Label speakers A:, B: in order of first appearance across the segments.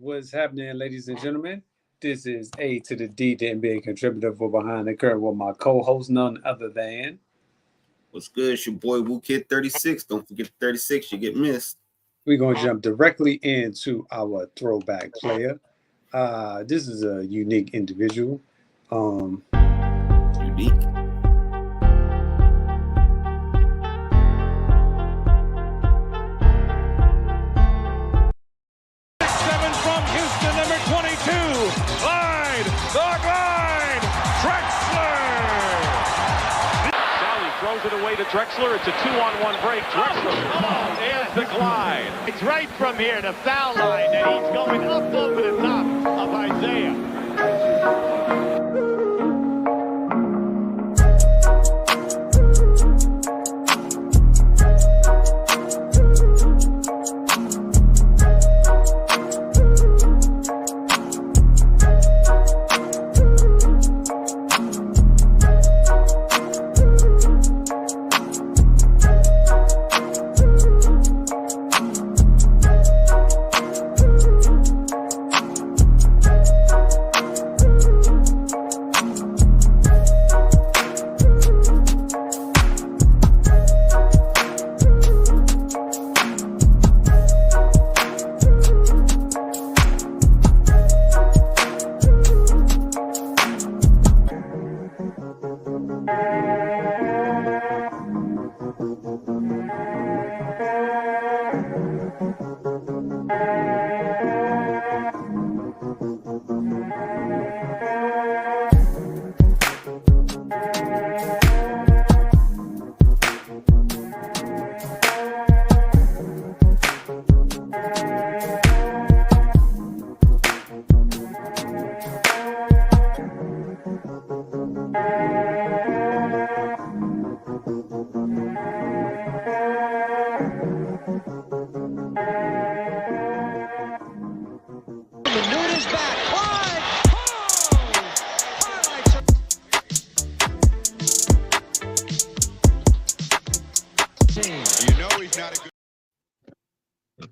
A: What's happening, ladies and gentlemen? This is A to the D, the NBA contributor for Behind the Curve with my co-host, none other than.
B: What's good? It's your boy Wu Kid 36. Don't forget 36, you get missed.
A: We're going to jump directly into our throwback player. This is a unique individual.
B: Unique.
C: It away to Drexler. It's a 2-on-1 break. Drexler and the glide.
D: It's right from here, the foul line, and he's going up over the top of Isaiah.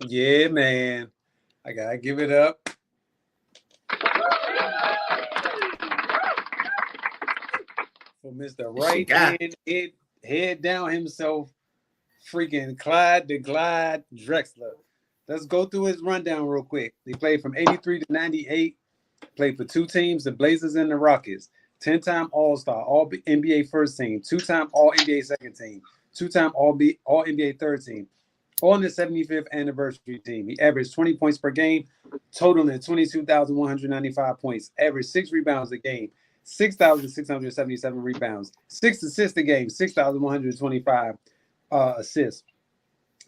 A: Yeah, man. I gotta give it up for Mr. Right Hand head down himself, freaking Clyde the Glide Drexler. Let's go through his rundown real quick. He played from 83 to 98, played for two teams, the Blazers and the Rockets. 10-time All-Star, All-NBA first team, 2-time All-NBA second team, 2-time All-NBA third team. On the 75th anniversary team, he averaged 20 points per game, totaling 22,195 points, averaged 6 rebounds a game, 6,677 rebounds, 6 assists a game, 6,125 assists.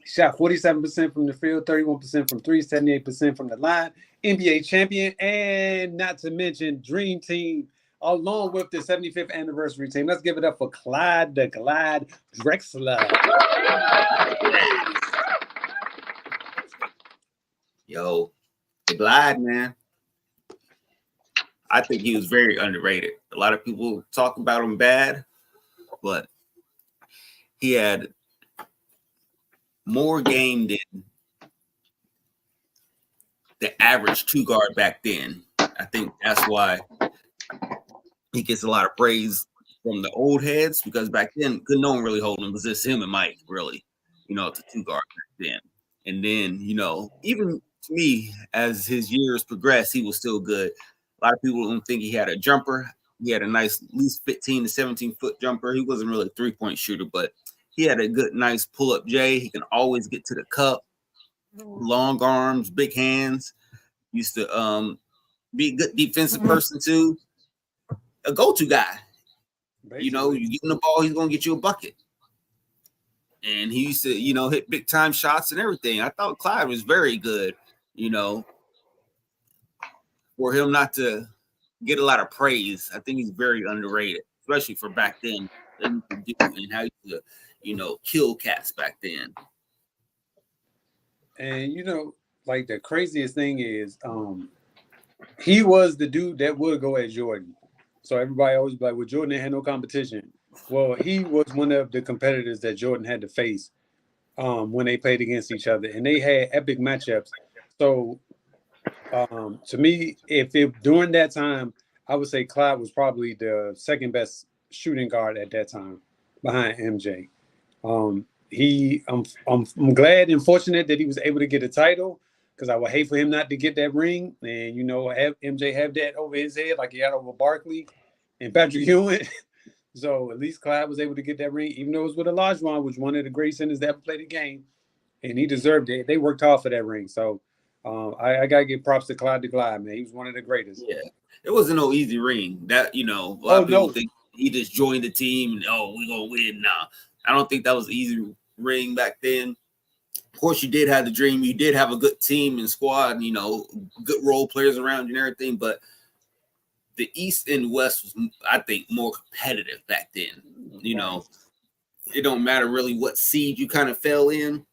A: Shot 47% from the field, 31% from three, 78% from the line. NBA champion, and not to mention Dream Team, along with the 75th anniversary team. Let's give it up for Clyde the Glide Drexler.
B: Yo, the Glide, man. I think he was very underrated. A lot of people talk about him bad, but he had more game than the average two guard back then. I think that's why he gets a lot of praise from the old heads, because back then no one really hold him. It was just him and Mike, really, the two guard back then. And then, even to me, as his years progressed, he was still good. A lot of people don't think he had a jumper. He had a nice, at least 15 to 17-foot jumper. He wasn't really a three-point shooter, but he had a good, nice pull-up J. He can always get to the cup. Long arms, big hands. Used to be a good defensive person, too. A go-to guy. Basically. You give him the ball, he's going to get you a bucket. And he used to, hit big-time shots and everything. I thought Clyde was very good, for him not to get a lot of praise. I think he's very underrated, especially for back then, and how he used to, kill cats back then.
A: And, like the craziest thing is he was the dude that would go at Jordan. So everybody always be like, well, Jordan had no competition. Well, he was one of the competitors that Jordan had to face when they played against each other. And they had epic matchups. So To me, if during that time, I would say Clyde was probably the second best shooting guard at that time behind MJ. I'm glad and fortunate that he was able to get a title because I would hate for him not to get that ring and have MJ have that over his head like he had over Barkley and Patrick Ewing. So at least Clyde was able to get that ring, even though it was with Olajuwon, which one of the great centers that ever played the game, and he deserved it. They worked hard for that ring. So I gotta give props to Clyde the Glide, man. He was one of the greatest.
B: Yeah, it wasn't no easy ring. That a lot of people think he just joined the team and we're gonna win. Nah, I don't think that was an easy ring back then. Of course, you did have the dream. You did have a good team and squad, good role players around you and everything. But the East and West was, I think, more competitive back then. It don't matter really what seed you kind of fell in.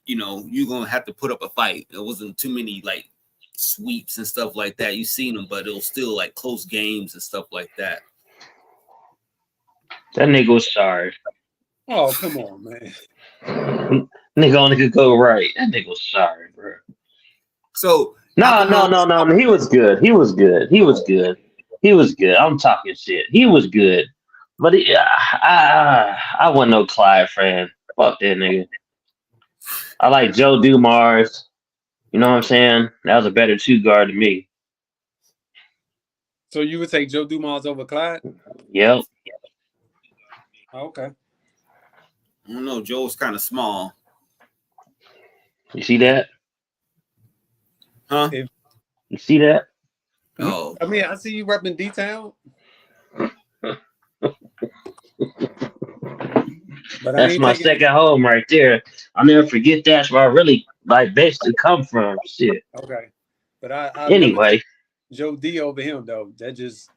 B: You're gonna have to put up a fight. There wasn't too many like sweeps and stuff like that. You've seen them, but it was still like close games and stuff like that.
E: That nigga was sorry.
A: Oh, come on, man.
E: Nigga only could go right. That nigga was sorry, bro.
B: So
E: no. He was good. I'm talking shit. He was good, but I wasn't no Clyde fan. Fuck that nigga. I like Joe Dumars. You know what I'm saying? That was a better two guard to me.
A: So you would take Joe Dumars over Clyde?
E: Yep.
A: Okay.
B: I don't know. Joe's kind of small.
E: You see that?
B: Huh?
E: You see that?
B: Oh.
A: I mean, I see you repping D-Town.
E: That's my second home right there. I'll never forget that. That's where I really basically come from. Shit.
A: Okay. But I
E: anyway.
A: Joe D over him though. That just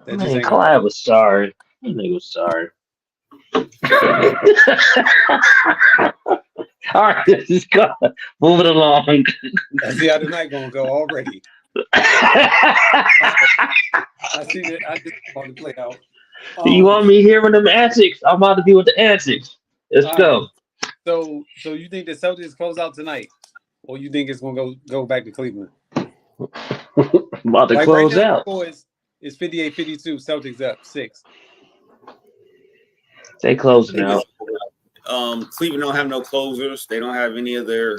E: Clyde was sorry. That nigga was sorry. All right, this is good. Moving along.
A: I see how the night gonna go already. I see that. I just want to play out.
E: You want me hearing them antics? I'm about to be with the antics. Let's go.
A: So you think the Celtics close out tonight, or you think it's gonna go back to Cleveland?
E: About to close right now,
A: out. It's 58-52. Celtics up 6.
E: They closing out.
B: Cleveland don't have no closers. They don't have any of their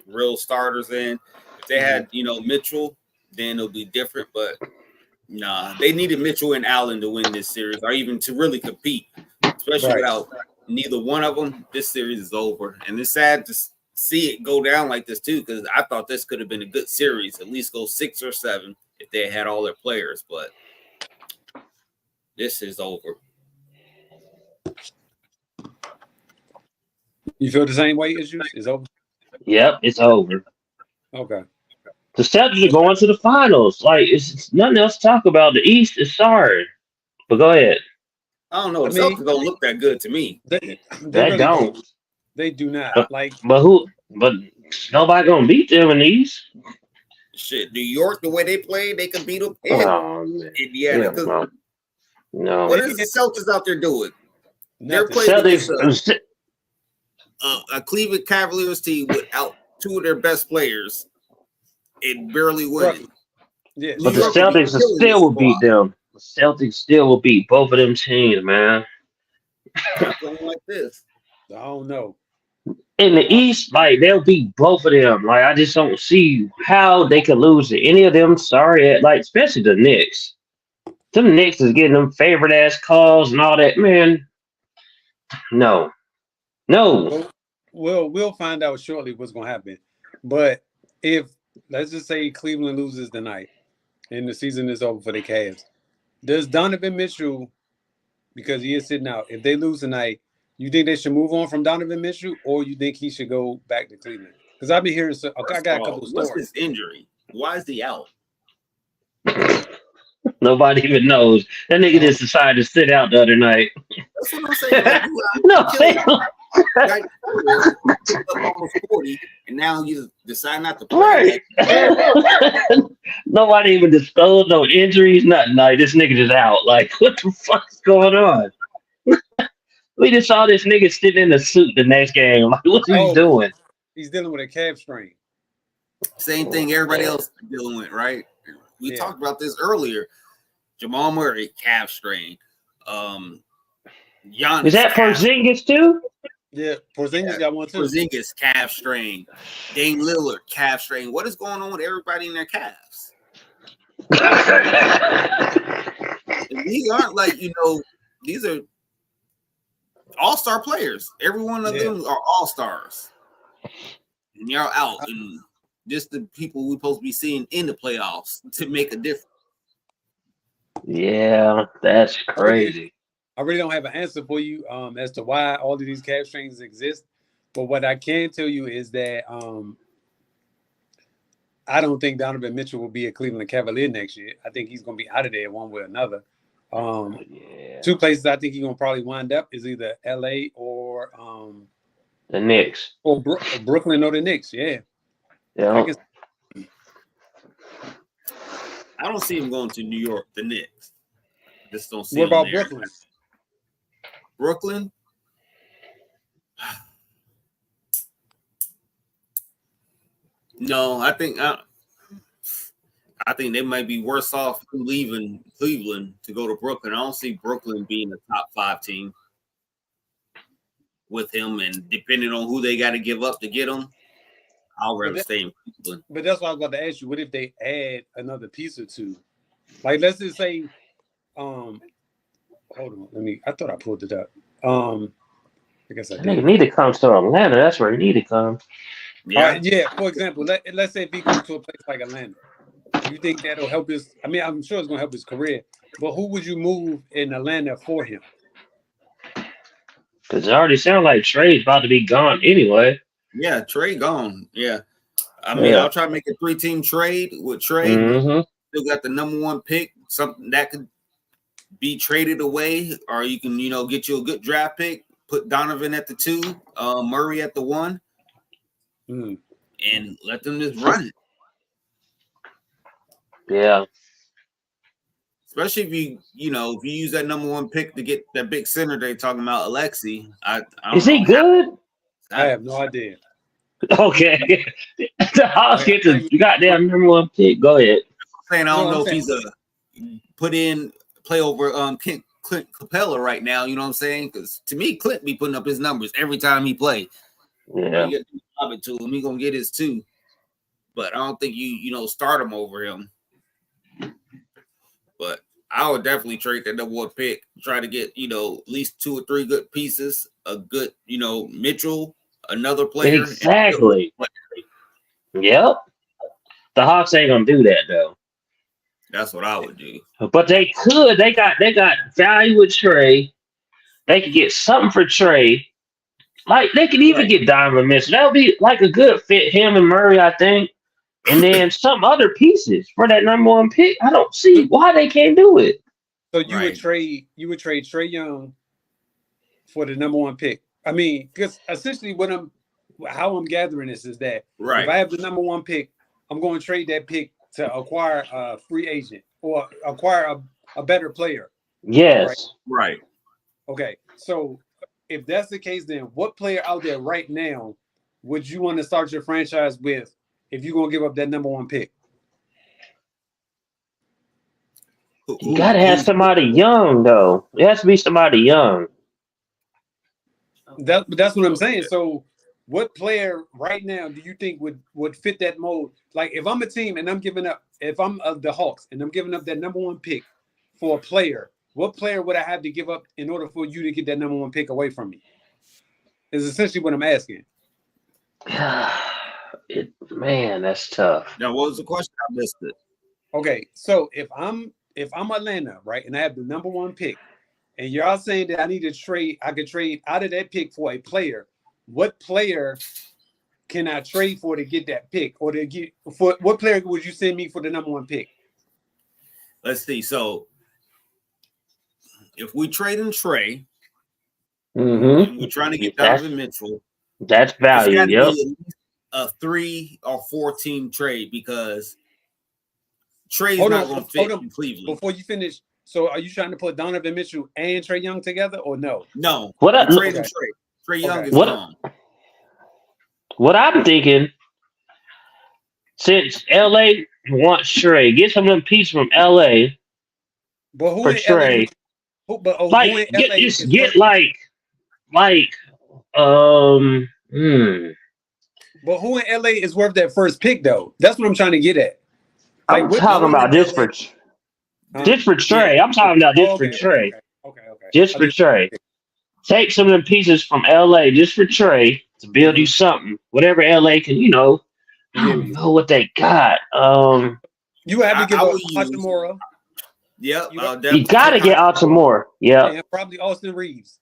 B: real starters in. If they had, Mitchell, then it'll be different. But nah, they needed Mitchell and Allen to win this series, or even to really compete. Especially without neither one of them, this series is over. And it's sad to see it go down like this too, because I thought this could have been a good series, at least go 6 or 7 if they had all their players. But this is over.
A: You feel the same way, Issues? It's over?
E: Yep, it's over.
A: Okay.
E: The Celtics are going to the finals. It's nothing else to talk about. The East is sorry. But go ahead.
B: I don't know. The Celtics don't look that good to me.
A: They
E: really don't.
A: They do not.
E: But nobody gonna beat them in the East.
B: Shit, New York, the way they play, they can beat them.
E: Indiana. No.
B: What is the Celtics out there doing? They're playing a Cleveland Cavaliers team without 2 of their best players and barely winning.
A: Yeah.
E: But the Celtics still will beat them. The Celtics still will beat both of them teams, man.
B: Going like this.
A: I don't know.
E: In the East, they'll beat both of them. I just don't see how they could lose to any of them. Sorry, especially the Knicks. Them Knicks is getting them favorite ass calls and all that, man. No.
A: We'll find out shortly what's gonna happen. But if let's just say Cleveland loses tonight and the season is over for the Cavs, does Donovan Mitchell, because he is sitting out, if they lose tonight, you think they should move on from Donovan Mitchell, or you think he should go back to Cleveland? Because I've been hearing, I got a couple of stories.
B: What's his injury? Why is he out?
E: Nobody even knows. That nigga just decided to sit out the other night.
B: That's what I'm saying. Almost 40, and now you decide not to play.
E: Right. Nobody even disclosed no injuries, nothing. This nigga just out. What the fuck is going on? We just saw this nigga sitting in a suit the next game. What's he doing?
A: He's dealing with a calf strain.
B: Same thing everybody else is dealing with, right? We talked about this earlier. Jamal Murray, calf strain. Giannis,
E: is that Porzingis too?
A: Yeah, Porzingis got one too.
B: Porzingis, calf strain. Dame Lillard, calf strain. What is going on with everybody in their calves? These aren't like, these are all-star players. Every one of them are all-stars. And y'all out. And just the people we're supposed to be seeing in the playoffs to make a difference.
E: Yeah, that's crazy.
A: I really don't have an answer for you as to why all of these calf strains exist. But what I can tell you is that I don't think Donovan Mitchell will be a Cleveland Cavalier next year. I think he's going to be out of there one way or another. Two places I think he's going to probably wind up is either LA or
E: the Knicks.
A: Or Brooklyn or the Knicks, yeah.
E: Yeah.
B: I don't see him going to New York, the Knicks. Just don't see
A: What
B: him
A: about
B: there.
A: Brooklyn?
B: Brooklyn? No, I think they might be worse off leaving Cleveland to go to Brooklyn. I don't see Brooklyn being a top 5 team with him, and depending on who they got to give up to get him, I'll rather stay in Cleveland.
A: But that's what I was about to ask you. What if they add another piece or two? Like, let's just say, hold on, I thought I pulled it up. I guess I did.
E: Nigga need to come to Atlanta. That's where he need to come.
B: Yeah.
A: For example, let's say if he goes to a place like Atlanta, do you think that'll help his? I mean, I'm sure it's gonna help his career. But who would you move in Atlanta for him?
E: Because it already sounds like Trey's about to be gone anyway.
B: Yeah, Trey gone. Yeah. I mean, I'll try to make a 3-team trade with Trey.
E: Mm-hmm.
B: Still got the number 1 pick, something that could be traded away, or you can, get you a good draft pick, put Donovan at the 2, Murray at the 1, and let them just run it.
E: Yeah.
B: Especially if you use that number 1 pick to get that big center they're talking about, Alexi.
E: Is he good?
A: I have no idea.
E: Okay. The Hawks get the goddamn number 1 pick. Go ahead.
B: I'm saying I don't know if he's play over Clint Capella right now. You know what I'm saying? Because to me, Clint be putting up his numbers every time he play.
E: Yeah.
B: You get it to him. He gonna get his 2. But I don't think you start him over him. But I would definitely trade that number 1 pick. Try to get at least 2 or 3 good pieces. A good Mitchell, another player.
E: Exactly. Yep. The Hawks ain't gonna do that though.
B: That's what I would do.
E: But they could. They got value with Trey. They could get something for Trey. Like they could even get Donovan Mitchell. That would be like a good fit. Him and Murray, I think. And then some other pieces for that number 1 pick. I don't see why they can't do it.
A: So you would trade Trey Young for the number 1 pick. I mean, because essentially how I'm gathering this is that if I have the number 1 pick, I'm going to trade that pick to acquire a free agent or acquire a better player.
E: Yes.
B: Right.
A: Okay. So if that's the case, then what player out there right now would you want to start your franchise with if you're going to give up that number 1 pick?
E: You got to have somebody young, though. It has to be somebody young.
A: That's what I'm saying. So what player right now do you think would fit that mold? Like if I'm a team and I'm giving up, if I'm the Hawks and I'm giving up that number 1 pick for a player, what player would I have to give up in order for you to get that number 1 pick away from me? Is essentially what I'm asking.
E: Man, that's tough.
B: Now, what was the question? I missed it.
A: Okay, so if I'm Atlanta, right, and I have the number 1 pick, and y'all saying that I could trade out of that pick for a player, what player can I trade for to get that pick? Or what player would you send me for the number 1 pick?
B: Let's see. So if we trade in Trey,
E: Mm-hmm.
B: we're trying to get Donovan Mitchell.
E: That's value.
B: It's
E: Yep.
B: be a 3 or 4 team trade because Trey's
A: Hold
B: not
A: on,
B: going to fit in Cleveland.
A: Before you finish, so are you trying to put Donovan Mitchell and Trey Young together or no?
B: No.
E: What I-
B: Trey and
A: Okay.
B: Trey. Trey Young
A: Okay.
B: is
E: What-
B: gone.
E: What I'm thinking, Since LA wants Trey, get some of them pieces from LA
A: But who
E: for
A: in LA?
E: Trey.
A: Who in
E: Like
A: LA
E: just
A: is
E: get
A: worth-
E: like
A: But who in LA is worth that first pick though? That's what I'm trying to get at.
E: I'm
A: what-
E: talking about this for Trey. I'm talking about this for Trey.
A: Okay.
E: Just for Trey. Take some of them pieces from LA just for Trey to build you something. Whatever LA can, I don't know what they got.
A: You have to give
B: I
A: up
B: would use-
A: Hachimura
B: Yep.
E: You gotta get Altamore. Yeah.
A: and probably Austin Reeves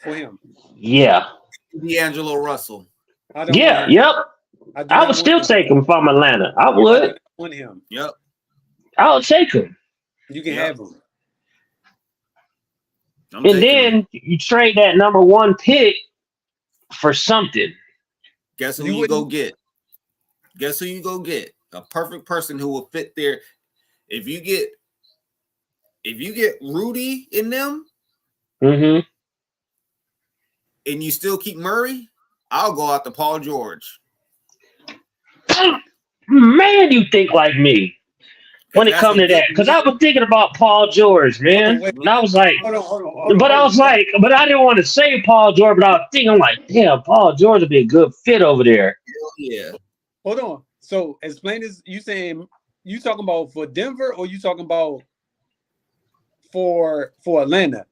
A: for him.
E: Yeah.
B: D'Angelo Russell.
A: I don't
E: Yeah.
A: want him.
E: Yep.
A: do
E: I
A: not
E: would still
A: want him.
E: take him from Atlanta. I
A: I
E: would.
A: do not want him.
B: Yep.
E: I would take him.
A: You can
B: Yeah.
A: have him.
B: I'm
E: And
B: taking him.
E: then you trade that number 1 pick for something.
B: Guess who
A: You
B: you go
A: wouldn't-
B: get? Guess who you go get? A perfect person who will fit there. If you get Rudy in them
E: Mm-hmm.
B: and you still keep Murray, I'll go out to Paul George.
E: Man, you think like me when it
B: That's
E: comes to
B: what
E: that. Because I was thinking about Paul George, man.
A: Wait.
E: And I was like,
A: Hold on.
E: but I was like, but I didn't want to say Paul George, but I was thinking, I'm like, damn, Paul George would be a good fit over there.
B: Yeah.
A: Hold on. So explain this. You saying you talking about for Denver or you talking about for Atlanta?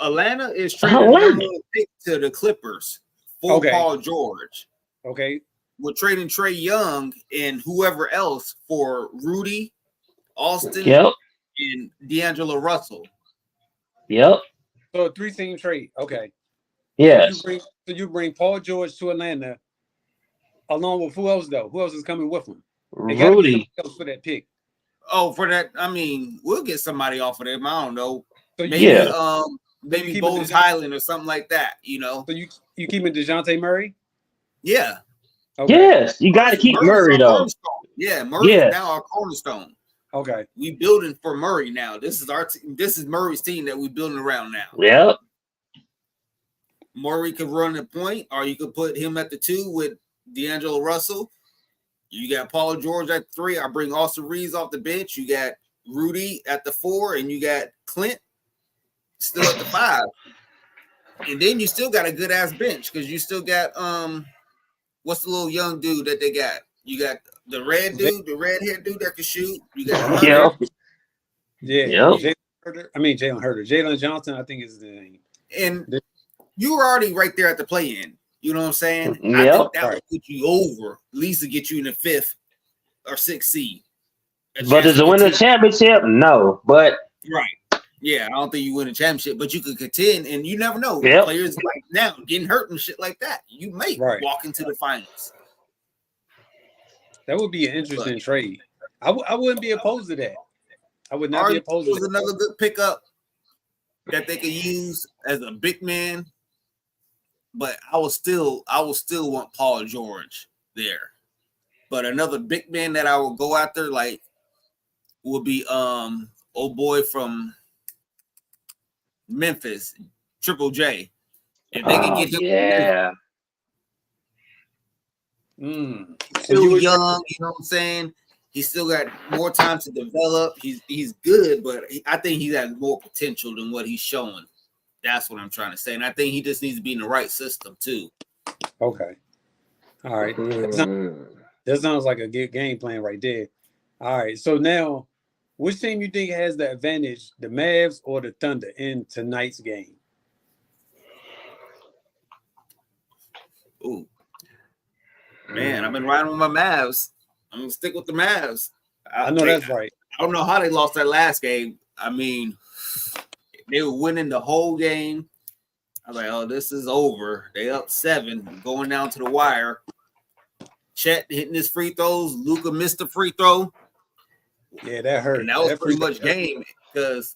B: Atlanta is trading
E: Atlanta.
B: the number 1 pick to the Clippers for
A: Okay.
B: Paul George.
A: Okay.
B: We're trading Trey Young and whoever else for Rudy, Austin,
E: Yep.
B: and D'Angelo Russell.
E: Yep.
A: So a 3-team trade. Okay.
E: Yes.
A: You bring Paul George to Atlanta along with who else though? Who else is coming with him? They gotta be
E: Rudy.
A: somebody else for that pick.
B: Oh, for that, I mean, we'll get somebody off of them. I don't know.
A: So you,
B: Maybe
E: Yeah.
B: maybe
A: keep it
B: Bones
A: DeJounte.
B: Highland or something like that,
A: So you keeping DeJounte Murray?
B: Yeah.
A: Okay.
E: Yes. You got to keep
B: Murray's
E: Murray,
B: our
E: though.
B: cornerstone. Yeah, Murray's
E: Yes.
B: now our cornerstone.
A: Okay.
B: We building for Murray now. This is our team. This is Murray's team that we building around now.
E: Yep.
B: Murray could run the point, or you could put him at the 2 with D'Angelo Russell. You got Paul George at 3. I bring Austin Reeves off the bench. You got Rudy at the 4, and you got Clint still at the 5. And then you still got a good ass bench because you still got what's the little young dude that they got? You got the red dude, the red haired dude that can shoot. You got
E: Yep.
A: Yeah.
E: Yep.
A: Jalen Herder. Jalen Johnson, I think is the name.
B: and you were already right there at the play-in. You know what I'm saying? I
E: Yep.
B: think that would put you over, at least to get you in the 5th or 6th seed.
E: But does it win the championship? No. But
B: Right. Yeah, I don't think you win a championship, but you could contend, and you never know.
E: Yep.
B: Players like now getting hurt and shit like that. You may
A: Right.
B: walk into the finals.
A: That would be an interesting trade. I wouldn't be opposed to that. I would not be opposed
B: was
A: to that.
B: another good pickup that they could use as a big man, but I will still want Paul George there. But another big man that I will go after like would be old boy from Memphis, Triple J. If they can get him,
E: yeah.
B: still young, you know what I'm saying? He's still got more time to develop. He's good, but I think he has more potential than what he's showing. That's what I'm trying to say. And I think he just needs to be in the right system too.
A: Okay. All right.
E: Mm.
A: That sounds like a good game plan right there. All right. So now, which team you think has the advantage, the Mavs or the Thunder in tonight's game?
B: Ooh. Man, I've been riding with my Mavs. I'm gonna stick with the Mavs.
A: I know that's right.
B: I don't know how they lost that last game. I mean, they were winning the whole game. I was like, oh, this is over. They up 7, going down to the wire. Chet hitting his free throws. Luka missed the free throw.
A: Yeah, that hurt.
B: And that was pretty much
A: hurt.
B: game because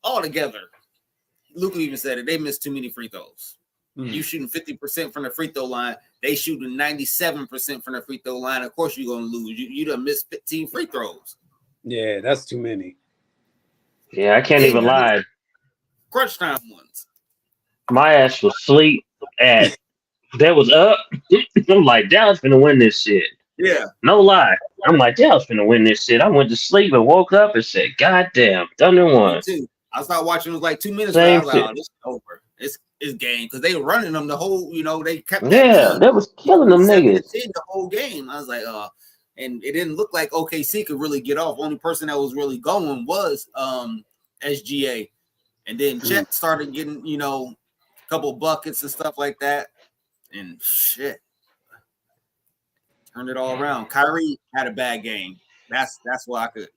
B: all together, Luka even said it. They missed too many free throws.
A: Mm.
B: You shooting 50% from the free throw line. They shooting 97% from the free throw line. Of course, you're going to lose. You done missed 15 free throws.
A: Yeah, that's too many.
E: Yeah, I can't even lie.
B: Crunch time ones.
E: My ass was asleep at that was up. I'm like, Dallas finna win this shit.
B: Yeah.
E: No lie. I'm like, Dallas finna win this shit. I went to sleep and woke up and said, God damn, Thunder
B: Me
E: won.
B: too. I started watching. It was like 2 minutes.
E: Same
B: I was like,
E: shit.
B: "Oh, this is over. It's game," because they were running them the whole. They kept that
E: Yeah,
B: team
E: that was killing them
B: 7 to
E: niggas.
B: 10 the whole game. I was like, and it didn't look like OKC could really get off. Only person that was really going was SGA, and then Chet started getting a couple buckets and stuff like that, and shit turned it all around. Kyrie had a bad game. That's what I could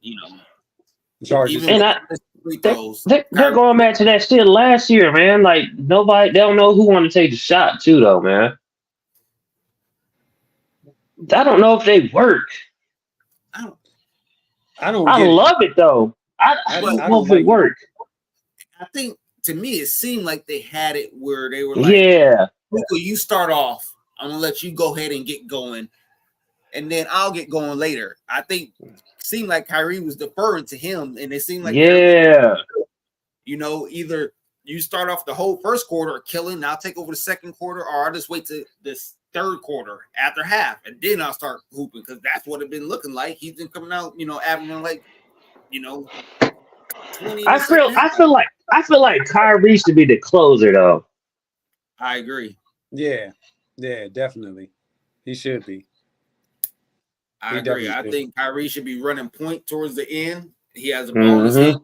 A: Charges.
B: even
E: And
B: with free throws.
E: they're going back to that shit last year, man. Like nobody, they don't know who want to take the shot too, though, man. I don't know if they work.
A: I don't.
E: I
A: get
E: love it though. I don't know if it work.
B: I think to me it seemed like they had it where they were like,
E: Yeah,
B: Luka, you start off. I'm gonna let you go ahead and get going, and then I'll get going later. I think it seemed like Kyrie was deferring to him, and it seemed like
E: yeah.
B: Either you start off the whole first quarter killing, and I'll take over the second quarter, or I'll just wait to this third quarter after half, and then I'll start hooping because that's what it been looking like. He's been coming out, averaging like, 20.
E: I feel like Kyrie should be the closer though.
B: I agree.
A: Yeah, definitely. He should be.
B: I
A: He
B: agree.
A: definitely
B: I
A: should.
B: think Kyrie should be running point towards the end. He has a bonus majority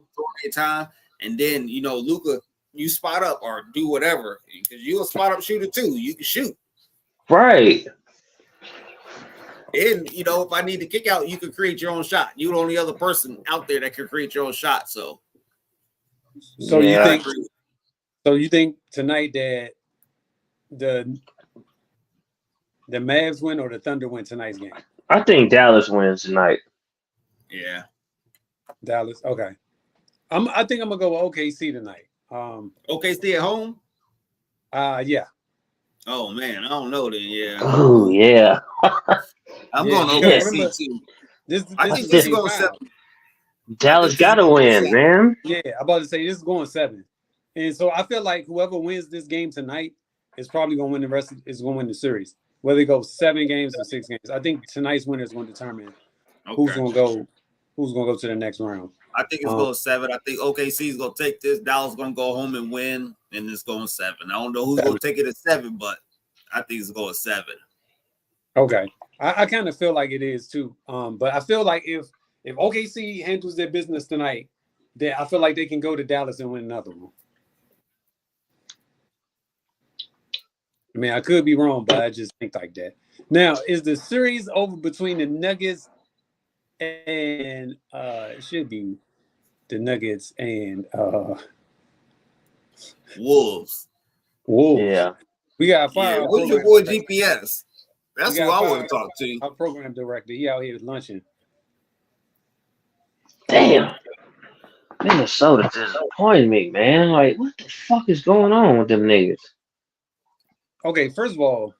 B: of time, and then Luka, you spot up or do whatever because you're a spot up shooter too. You can shoot.
E: Right.
B: And if I need to kick out, you can create your own shot. You're the only other person out there that can create your own shot. So
E: Yeah.
A: you think tonight that the Mavs win or the Thunder win tonight's game?
E: I think Dallas wins tonight.
B: yeah,
A: Dallas. Okay. I think I'm gonna go with OKC tonight.
B: okay, stay at home.
A: Yeah.
B: Oh man, I don't know then. Yeah,
E: Oh yeah.
B: I'm
A: Yeah,
B: going
A: because
B: OKC
A: remember,
B: too.
A: This
B: I
A: is
B: think this is
A: game
B: going
A: five.
B: 7.
E: Dallas gotta win, man.
A: Yeah, I'm about to say this is going 7, and so I feel like whoever wins this game tonight is probably going to win the rest. Is going to win the series, whether it goes 7 games or 6 games. I think tonight's winner is going to determine who's going to go to the next round.
B: I think it's going 7. I think OKC is going to take this. Dallas is going to go home and win, and it's going 7. I don't know who's going to take it at 7, but I think it's going 7.
A: Okay, I kind of feel like it is too. But I feel like if OKC handles their business tonight, then I feel like they can go to Dallas and win another one. I mean, I could be wrong, but I just think like that. Now, is the series over between the Nuggets and it should be the Nuggets and
B: Wolves.
A: Wolves?
E: Yeah.
A: We got fire.
B: Who's your boy GPS? That's who I want to talk to.
A: Our program director, he out here lunching.
E: Damn. Minnesota disappointed me, man. Like, what the fuck is going on with them niggas?
A: Okay, first of all,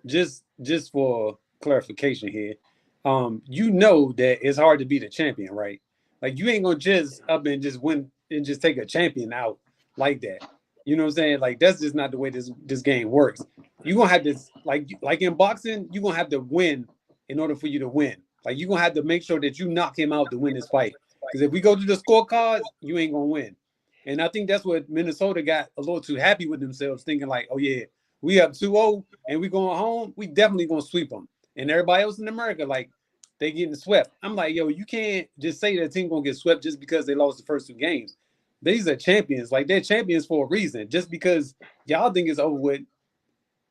A: just for clarification here, you know that it's hard to beat a champion, right? Like you ain't gonna just up and just win and just take a champion out like that. You know what I'm saying? Like that's just not the way this game works. You're gonna have to like in boxing, you're gonna have to win in order for you to win. Like you're gonna have to make sure that you knock him out to win this fight. Because if we go to the scorecards, you ain't gonna win. And I think that's what Minnesota got a little too happy with themselves, thinking like, oh yeah, we up 2-0 and we going home, we definitely gonna sweep them. And everybody else in America, like, they getting swept. I'm like, yo, you can't just say that team gonna get swept just because they lost the first 2 games. These are champions. Like, they're champions for a reason. Just because y'all think it's over with,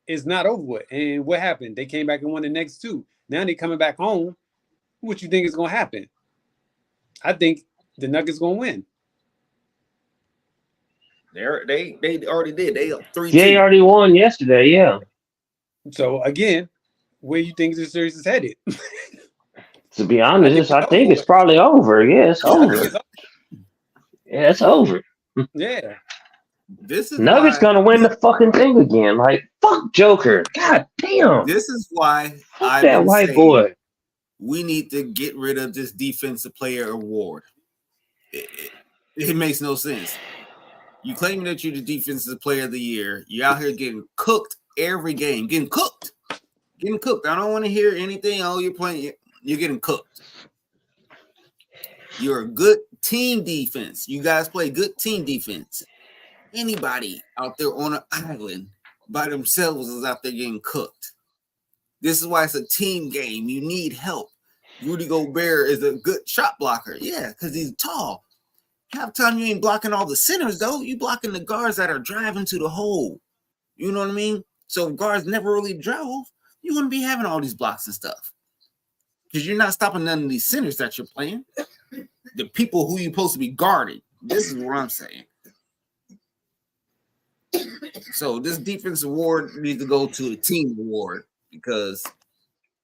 A: it's not over with. And what happened? They came back and won the next 2. Now they coming back home. What you think is gonna happen? I think the Nuggets gonna win.
B: They already did. They up 3-2.
E: They already won yesterday, yeah.
A: So again, where you think this series is headed?
E: To be honest, I think it's probably over. Yeah, it's over. Yeah, it's over.
A: Yeah.
B: This is
E: Nuggets gonna win the fucking thing again. Like, fuck Joker. God damn.
B: This is why
E: Fuck that white boy.
B: We need to get rid of this defensive player award. It makes no sense. You claiming that you're the defensive player of the year. You're out here getting cooked every game. Getting cooked. Getting cooked. I don't want to hear anything. Oh, you're playing. You're getting cooked. You're a good team defense. You guys play good team defense. Anybody out there on an island by themselves is out there getting cooked. This is why it's a team game. You need help. Rudy Gobert is a good shot blocker. Yeah, because he's tall. Half time you ain't blocking all the centers, though. You blocking the guards that are driving to the hole. You know what I mean? So if guards never really drove, you wouldn't be having all these blocks and stuff. Because you're not stopping none of these centers that you're playing. The people who you're supposed to be guarding. This is what I'm saying. So this defense award needs to go to a team award because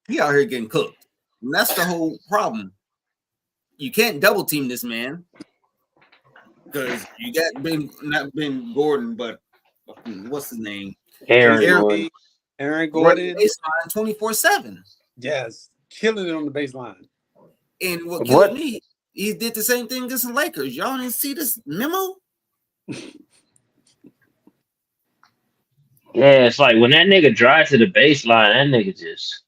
B: he out here getting cooked. And that's the whole problem. You can't double team this man because you got not Ben Gordon, but what's his name?
E: Aaron
A: Gordon.
B: Baseline 24/7.
A: Yes, killing it on the baseline.
B: And what killed me, he did the same thing against the Lakers. Y'all didn't see this memo?
E: Yeah, it's like when that nigga drives to the baseline, that nigga just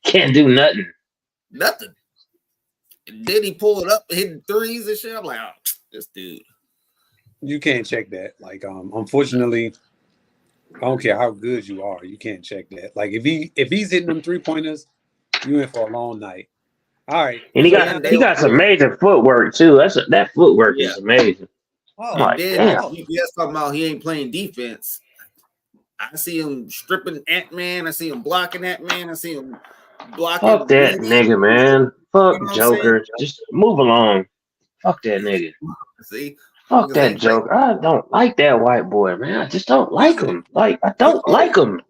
E: can't do nothing.
B: Nothing. And then he pulled up, hitting threes and shit. I'm like, oh, this dude.
A: You can't check that. Like, unfortunately, I don't care how good you are, you can't check that. Like, if he's hitting them 3-pointers, you in for a long night. All right.
E: And he got some major footwork too. That footwork is amazing.
B: Oh,
E: like,
B: damn. You guys talking about he ain't playing defense. I see him stripping Ant-Man. I see him blocking Ant-Man. I see him blocking.
E: Fuck that nigga, man. Fuck Joker. Just move along. Fuck that nigga.
B: See?
E: Fuck that Joker. I don't like that white boy, man. I just don't like him. Like, I don't like him.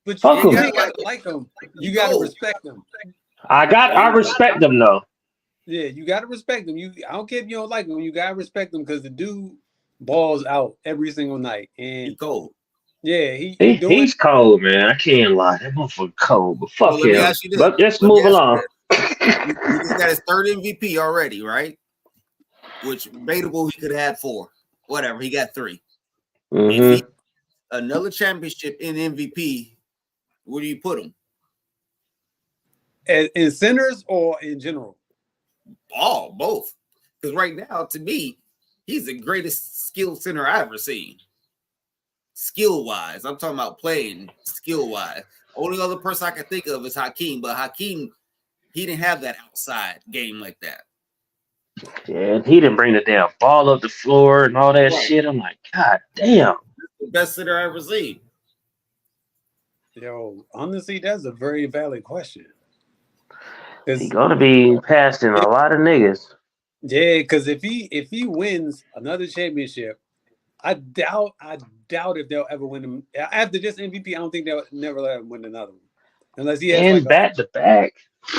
A: But
E: fuck
A: you
E: him.
A: gotta like him. You gotta respect him.
E: I respect him though.
A: Yeah, you gotta respect him. I don't care if you don't like him. You gotta respect him because the dude balls out every single night. And
B: he's cold.
A: Yeah,
E: he's cold, man. I can't lie. That motherfucker cold. But fuck him. But let's move along.
B: He just got his third MVP already, right? Which debatable he could have had 4. Whatever. He got 3.
E: Mm-hmm.
B: Another championship in MVP. Where do you put him?
A: In centers or in general?
B: Both. Because right now, to me, he's the greatest skilled center I've ever seen. Skill-wise. I'm talking about playing skill-wise. Only other person I can think of is Hakeem. But Hakeem, he didn't have that outside game like that.
E: Yeah, he didn't bring the damn ball up the floor and all that shit. I'm like, God damn.
B: The best center I ever seen.
A: Yo, honestly, that's a very valid question.
E: He's gonna be passing a lot of niggas.
A: Yeah, because if he wins another championship, I doubt if they'll ever win him after this MVP. I don't think they'll never let him win another one, unless he has
E: back to back.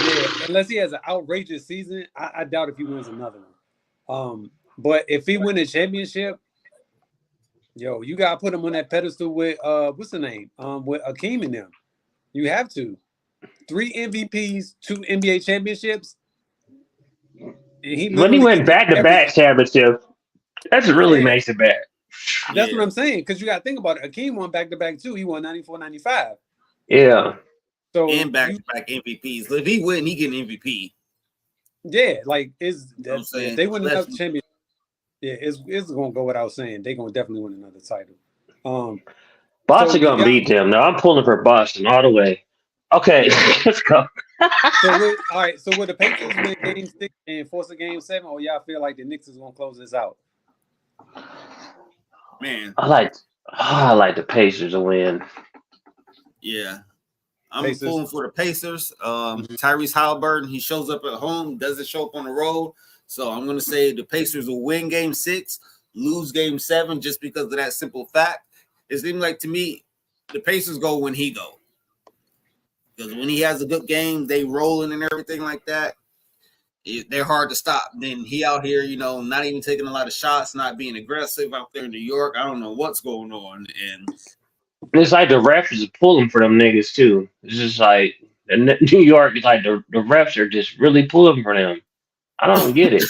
A: Yeah, unless he has an outrageous season, I doubt if he wins another one. But if he win a championship, yo, you gotta put him on that pedestal with what's the name? With Hakeem and them. You have to. 3 MVPs, 2 NBA championships.
E: When he went back-to-back championships, that really makes it bad.
A: That's what I'm saying, because you got to think about it. Hakeem won back-to-back too. He won 94, 95.
E: Yeah.
B: So and back-to-back MVPs. If he win, he get an MVP.
A: Yeah, like if they win another championship, yeah, it's gonna go without saying. They're gonna definitely win another title.
E: Boston gonna beat them. No, I'm pulling for Boston all the way. Okay, let's go.
A: All right. So will the Pacers win Game 6 and force a Game 7, or y'all feel like the Knicks is gonna close this out?
B: Man,
E: I like the Pacers to win.
B: Yeah, I'm pulling for the Pacers. Tyrese Halliburton, he shows up at home, doesn't show up on the road. So I'm gonna say the Pacers will win Game 6, lose Game 7, just because of that simple fact. It seems like to me, the Pacers go when he go. Because when he has a good game, they rolling and everything like that. They're hard to stop. Then he out here, not even taking a lot of shots, not being aggressive out there in New York. I don't know what's going on. And
E: it's like the refs is pulling for them niggas too. It's just like New York is like the refs are just really pulling for them. I don't get it.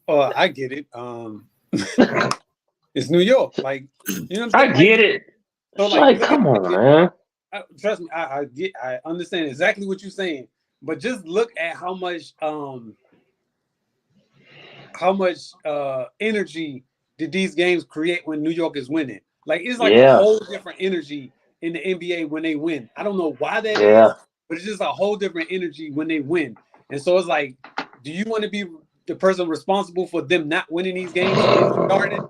A: Oh, I get it. It's New York. Like, you know what I'm saying?
E: I get it. So like come on, man.
A: trust me, I understand exactly what you're saying, but just look at how much energy did these games create when New York is winning? Like it's like a whole different energy in the NBA when they win. I don't know why that is, but it's just a whole different energy when they win. And so it's like, do you want to be the person responsible for them not winning these games against the Garden?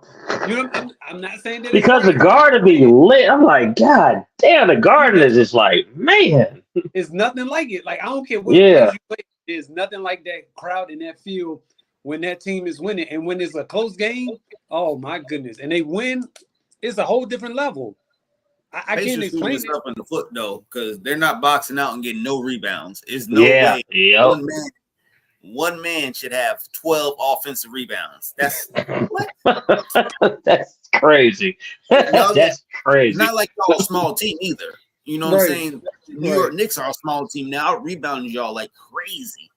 A: You know, I'm not saying that
E: because the Garden be lit. I'm like, God damn, the Garden is just like, man.
A: It's nothing like it. Like I don't care what place you play. There's nothing like that crowd in that field when that team is winning. And when it's a close game, oh my goodness, and they win, it's a whole different level. I can't explain it.
B: Up in the foot though, because they're not boxing out and getting no rebounds. It's no way one man should have 12 offensive rebounds. That's what?
E: That's crazy. That's crazy.
B: Not like y'all a small team either. You know what I'm saying? New York Knicks are a small team now, rebounding y'all like crazy.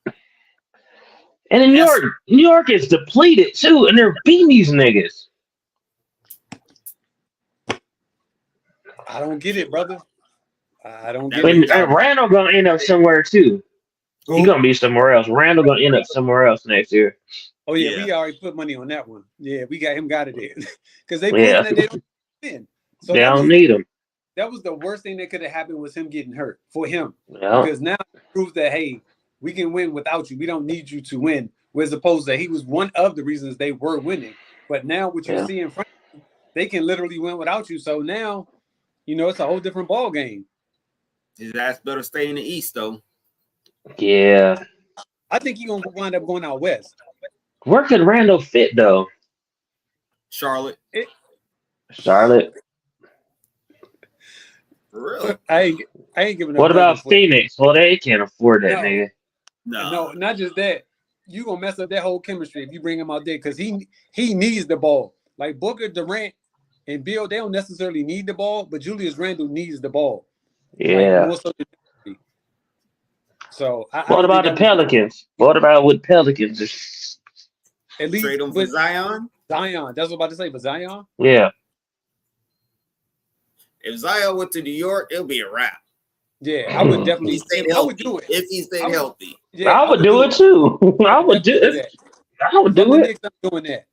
E: And in New York is depleted too, and they're beating these niggas.
A: I don't get it, brother. I don't get it.
E: And Randall gonna end up somewhere too. He's gonna be somewhere else. Randall gonna end up somewhere else next year.
A: Oh yeah, we already put money on that one. Yeah, we got him got it there because they that they don't win. So
E: they don't need him.
A: That was the worst thing that could have happened was him getting hurt for him. Yeah. Because now it proves that hey, we can win without you. We don't need you to win. As opposed to he was one of the reasons they were winning. But now what you see in front of you, they can literally win without you. So now, you know, it's a whole different ball game.
B: His ass better stay in the East though.
E: Yeah.
A: I think he's gonna wind up going out west.
E: Where could Randall fit though?
B: Charlotte.
E: Charlotte.
B: For real?
A: I ain't giving up.
E: What about Phoenix? Well, they can't afford that, nigga.
A: No, not just that. You gonna mess up that whole chemistry if you bring him out there because he needs the ball. Like Booker, Durant, and Bill, they don't necessarily need the ball, but Julius Randle needs the ball.
E: Yeah.
A: Like, so
E: what about the Pelicans? What about with Pelicans?
A: At least
B: trade him for Zion.
A: Zion, that's what I'm about to say. For Zion,
E: yeah.
B: If Zion went to New York, it'll be a wrap.
A: Yeah, I would definitely. I would do it
B: if he stayed healthy.
E: Yeah, I would do it too. I would do it. I would do it.
A: I'm doing that.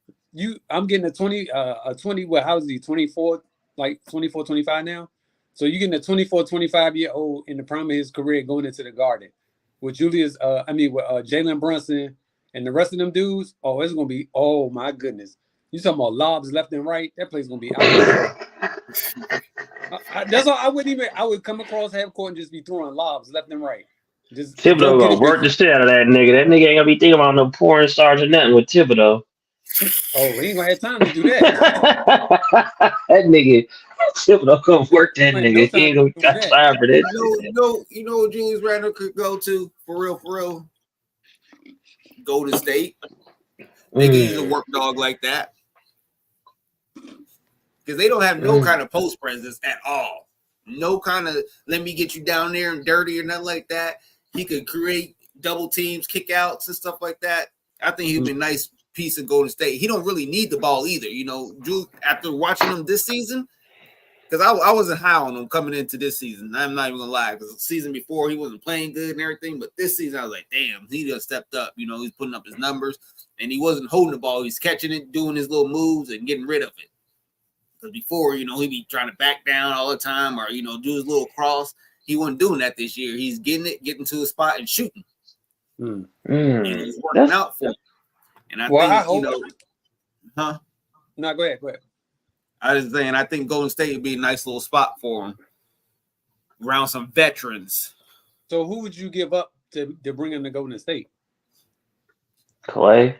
A: I'm getting a 20. What? How is he? 24, like 24, 25 now. So you're getting a 24, 25-year-old in the prime of his career going into the Garden with Julius. With Jalen Brunson and the rest of them dudes. Oh, it's gonna be. Oh my goodness. You talking about lobs left and right? That place gonna be out. That's all. I would come across half court and just be throwing lobs left and right. Just
E: Thibodeau gonna work the shit out of that nigga. That nigga ain't gonna be thinking about no porn stars or nothing with Thibodeau.
A: Oh, he ain't gonna have time to do that.
E: That nigga Thibodeau gonna work that nigga. He ain't gonna got time for that.
B: You know what Julius Randle could go to for real. Golden State. They can use a work dog like that. Because they don't have no kind of post presence at all. No kind of let me get you down there and dirty or nothing like that. He could create double teams, kick outs and stuff like that. I think he'd be a nice piece of Golden State. He don't really need the ball either. You know, after watching him this season, because I wasn't high on him coming into this season. I'm not even gonna lie, because the season before he wasn't playing good and everything, but this season I was like, damn, he just stepped up. You know, he's putting up his numbers, and he wasn't holding the ball. He's catching it, doing his little moves, and getting rid of it. Because before, you know, he'd be trying to back down all the time, or you know, do his little cross. He wasn't doing that this year. He's getting to a spot and shooting. And he's working out for him. And I think,
A: No, go ahead.
B: I was saying, I think Golden State would be a nice little spot for him around some veterans.
A: So who would you give up to bring him to Golden State?
E: Clay.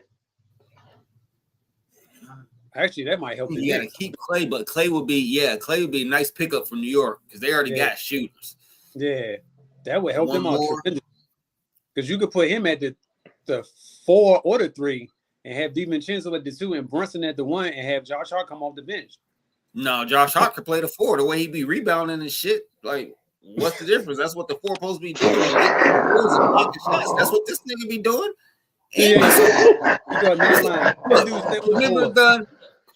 A: Actually, that might help.
B: You got to keep Clay, but Clay would be a nice pickup from New York because they already got shooters.
A: Yeah, that would help them out tremendously. Because you could put him at the 4 or the 3 and have DiVincenzo at the 2 and Brunson at the 1 and have Josh Hart come off the bench.
B: No, Josh Hart could play the 4 the way he be rebounding and shit. Like, what's the difference? That's what the 4 supposed to be doing. That's what this nigga be doing.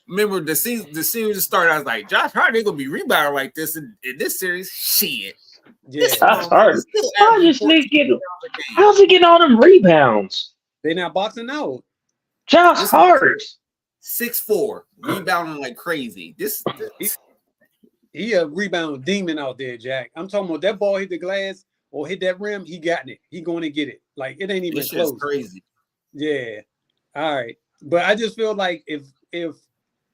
B: Remember the series started. I was like, Josh Hart ain't gonna be rebounding like this in this series. Shit.
A: Yeah,
E: Josh Hart.
B: Still
E: How's
B: averaging
E: this nigga
B: 14
E: getting?
B: rebounds a game.
E: How's he getting all them rebounds?
A: they not boxing out.
E: Josh
B: This
E: Hart.
B: 6'4", rebounding like crazy. This
A: He a rebound demon out there, Jack. I'm talking about that ball hit the glass or hit that rim, he got it. He going to get it. Like it ain't even
B: this shit's
A: close.
B: crazy.
A: Yeah. All right. But I just feel like if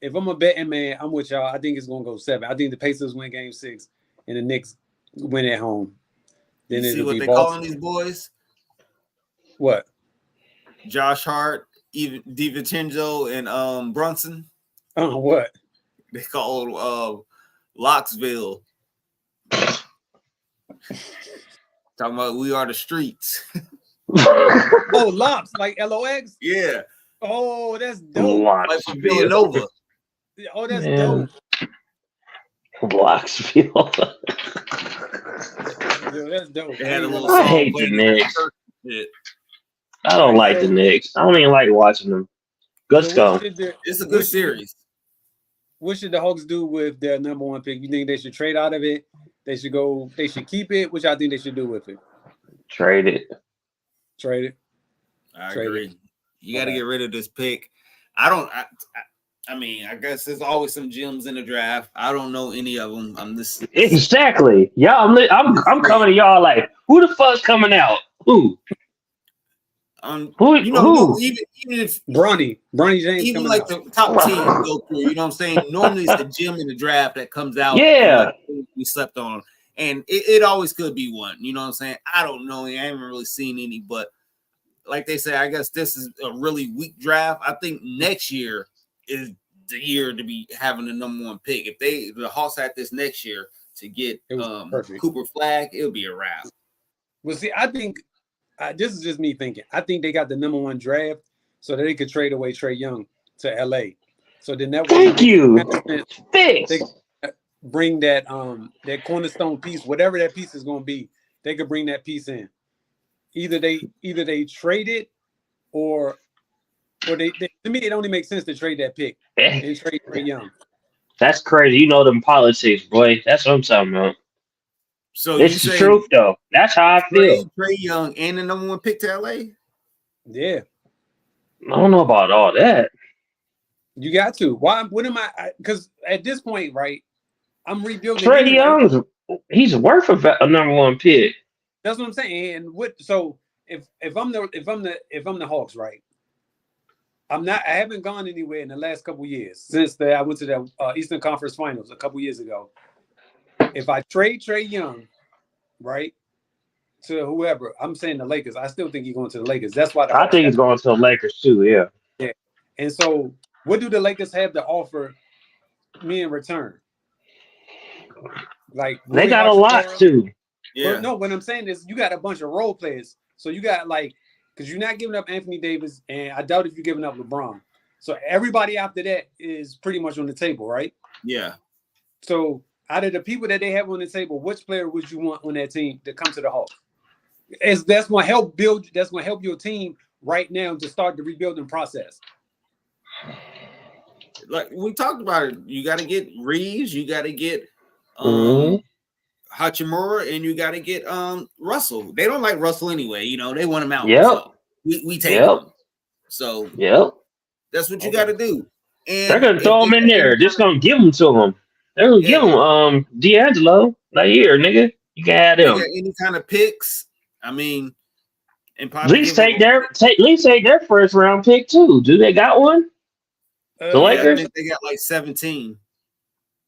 A: I'm a betting man, I'm with y'all. I think it's gonna go 7. I think the Pacers win game 6 and the Knicks win at home.
B: You
A: Then
B: see
A: it'll
B: what
A: be
B: they
A: Boston.
B: calling these boys?
A: What?
B: Josh Hart, even DiVincenzo, and Brunson.
A: What?
B: They called Locksville. Talking about we are the streets.
A: Oh, Lops, like LOX?
B: Yeah,
A: Oh, that's dope.
B: like from Villanova.
A: Oh, that's
E: Man.
A: dope.
E: Blocksville.
A: Yo, that's dope.
B: They had a little
E: I
B: song
E: hate the
B: playing
E: Knicks.
B: shit.
E: I don't like the Knicks. I don't even like watching them. Let's
A: So
E: go.
B: It's a good series.
A: What should the Hawks do with their number 1 pick? You think they should trade out of it? They should keep it? Which I think they should do with it?
E: Trade it.
A: Trade it.
B: I
A: Trade
B: agree. You got to
A: Okay.
B: get rid of this pick. I mean, I guess there's always some gems in the draft. I don't know any of them. I'm this.
E: Exactly. Y'all, I'm coming to y'all like, who the fuck's coming out? Who? Who?
B: Even if
A: Bronny James
B: even
A: coming
B: like
A: out.
B: the top teams go through, you know what I'm saying? Normally it's the gem in the draft that comes out.
E: Yeah.
B: And, like, we slept on. And it always could be one. You know what I'm saying? I don't know. I haven't really seen any, but like they say, I guess this is a really weak draft. I think next year is the year to be having the number 1 pick. If the Hawks had this next year to get
A: It was perfect.
B: Cooper Flag, it'll be a wrap.
A: Well, see, I think this is just me thinking. I think they got the number 1 draft so that they could trade away Trae Young to LA. So then that
E: Thank you.
A: They
E: Fix.
A: bring that cornerstone piece, whatever that piece is going to be. They could bring that piece in. Either they trade it or they to me it only makes sense to trade that pick and trade Trae Young.
E: That's crazy. You know them politics, boy. That's what I'm talking about.
B: So
E: It's the truth, though. That's how I feel.
B: Trae Young and the number 1 pick to LA?
A: Yeah,
E: I don't know about all that.
A: you got to. Why? What am I? Because at this point, right, I'm rebuilding.
E: Trae
A: anyway.
E: Young's he's worth a number 1 pick.
A: That's what I'm saying. And what? So if I'm the Hawks, right? I haven't gone anywhere in the last couple years since I went to the Eastern Conference Finals a couple years ago. If I trade Trae Young, right, to whoever, I'm saying the Lakers. I still think he's going to the Lakers. That's why
E: I think he's going to the Lakers too. Yeah.
A: Yeah. And so, what do the Lakers have to offer me in return? Like
E: They got a lot too.
B: Yeah.
A: Well, no, what I'm saying is you got a bunch of role players. So you got because you're not giving up Anthony Davis, and I doubt if you're giving up LeBron. So everybody after that is pretty much on the table, right?
B: Yeah.
A: So out of the people that they have on the table, which player would you want on that team to come to the Hawks? That's going to help build. That's going to help your team right now to start the rebuilding process.
B: Like we talked about it, you got to get Reeves, you got to get Hachimura, and you got to get Russell. They don't like Russell anyway. You know they want him out.
E: Yep.
B: So we take him. So that's what you got to do. And
E: they're gonna throw him in there. Just gonna give him to him. They're gonna give him D'Angelo. Like here, nigga, you can have him.
B: Any kind of picks? I mean, and
E: At least take their first round pick too. Do they got one? The Lakers?
B: I think they got like 17.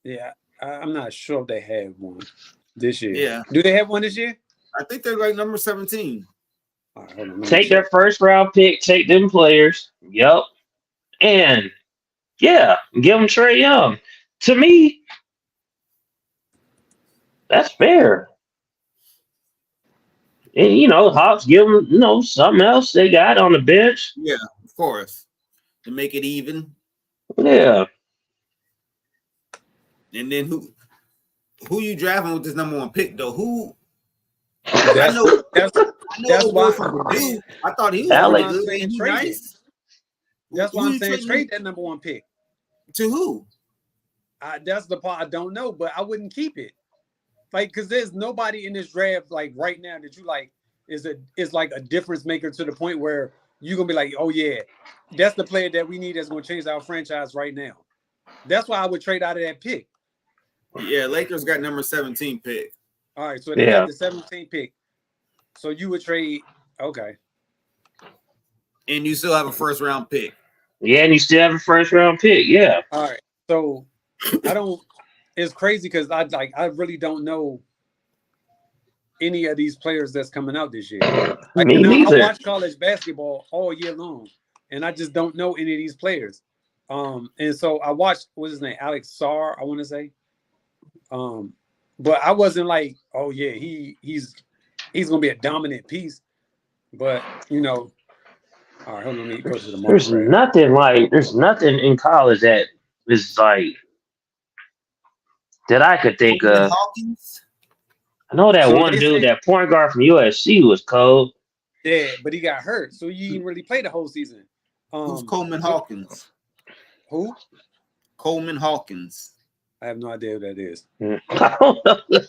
A: Yeah, I'm not sure if they have one this year.
B: Yeah.
A: Do they have one this year?
B: I think they're like number 17.
A: All right, hold on,
E: Take their first round pick. Take them players. Yep. And give them Trae Young. To me, that's fair. And Hawks give them something else they got on the bench.
B: Yeah, of course, to make it even.
E: Yeah.
B: And then who you drafting with this number 1 pick though? Who?
A: That's why
B: I thought he was
E: Alex.
B: really good. He nice.
A: That's why
B: Who
A: I'm
B: you
A: saying
B: trading
A: trade that number 1 pick.
B: To who?
A: That's the part I don't know, but I wouldn't keep it. Like, because there's nobody in this draft like right now that you like is like a difference maker to the point where you're gonna be like, oh yeah, that's the player that we need that's gonna change our franchise right now. That's why I would trade out of that pick.
B: Yeah, Lakers got number 17 pick.
A: All right, so they got the 17th pick. So you would trade, okay.
B: And you still have a first round pick.
E: Yeah, and you still have a first round pick. Yeah.
A: All right. So it's crazy because I really don't know any of these players that's coming out this year. Like,
E: Me
A: I
E: neither.
A: watch college basketball all year long, and I just don't know any of these players. And so I watched, what's his name? Alex Sarr, I want to say. But I wasn't like, oh yeah, he's gonna be a dominant piece. But all right, hold on, let me go to the
E: There's nothing in college that is like that I could think
B: Coleman
E: of.
B: Hawkins?
E: I know that
A: So
E: one
A: they
E: dude,
A: say-
E: that point guard from USC was cold.
A: Yeah, but he got hurt, so he didn't really play the whole season.
B: Who's Coleman Hawkins?
A: Who?
B: Coleman Hawkins.
A: I have no idea who that is.
E: I don't know.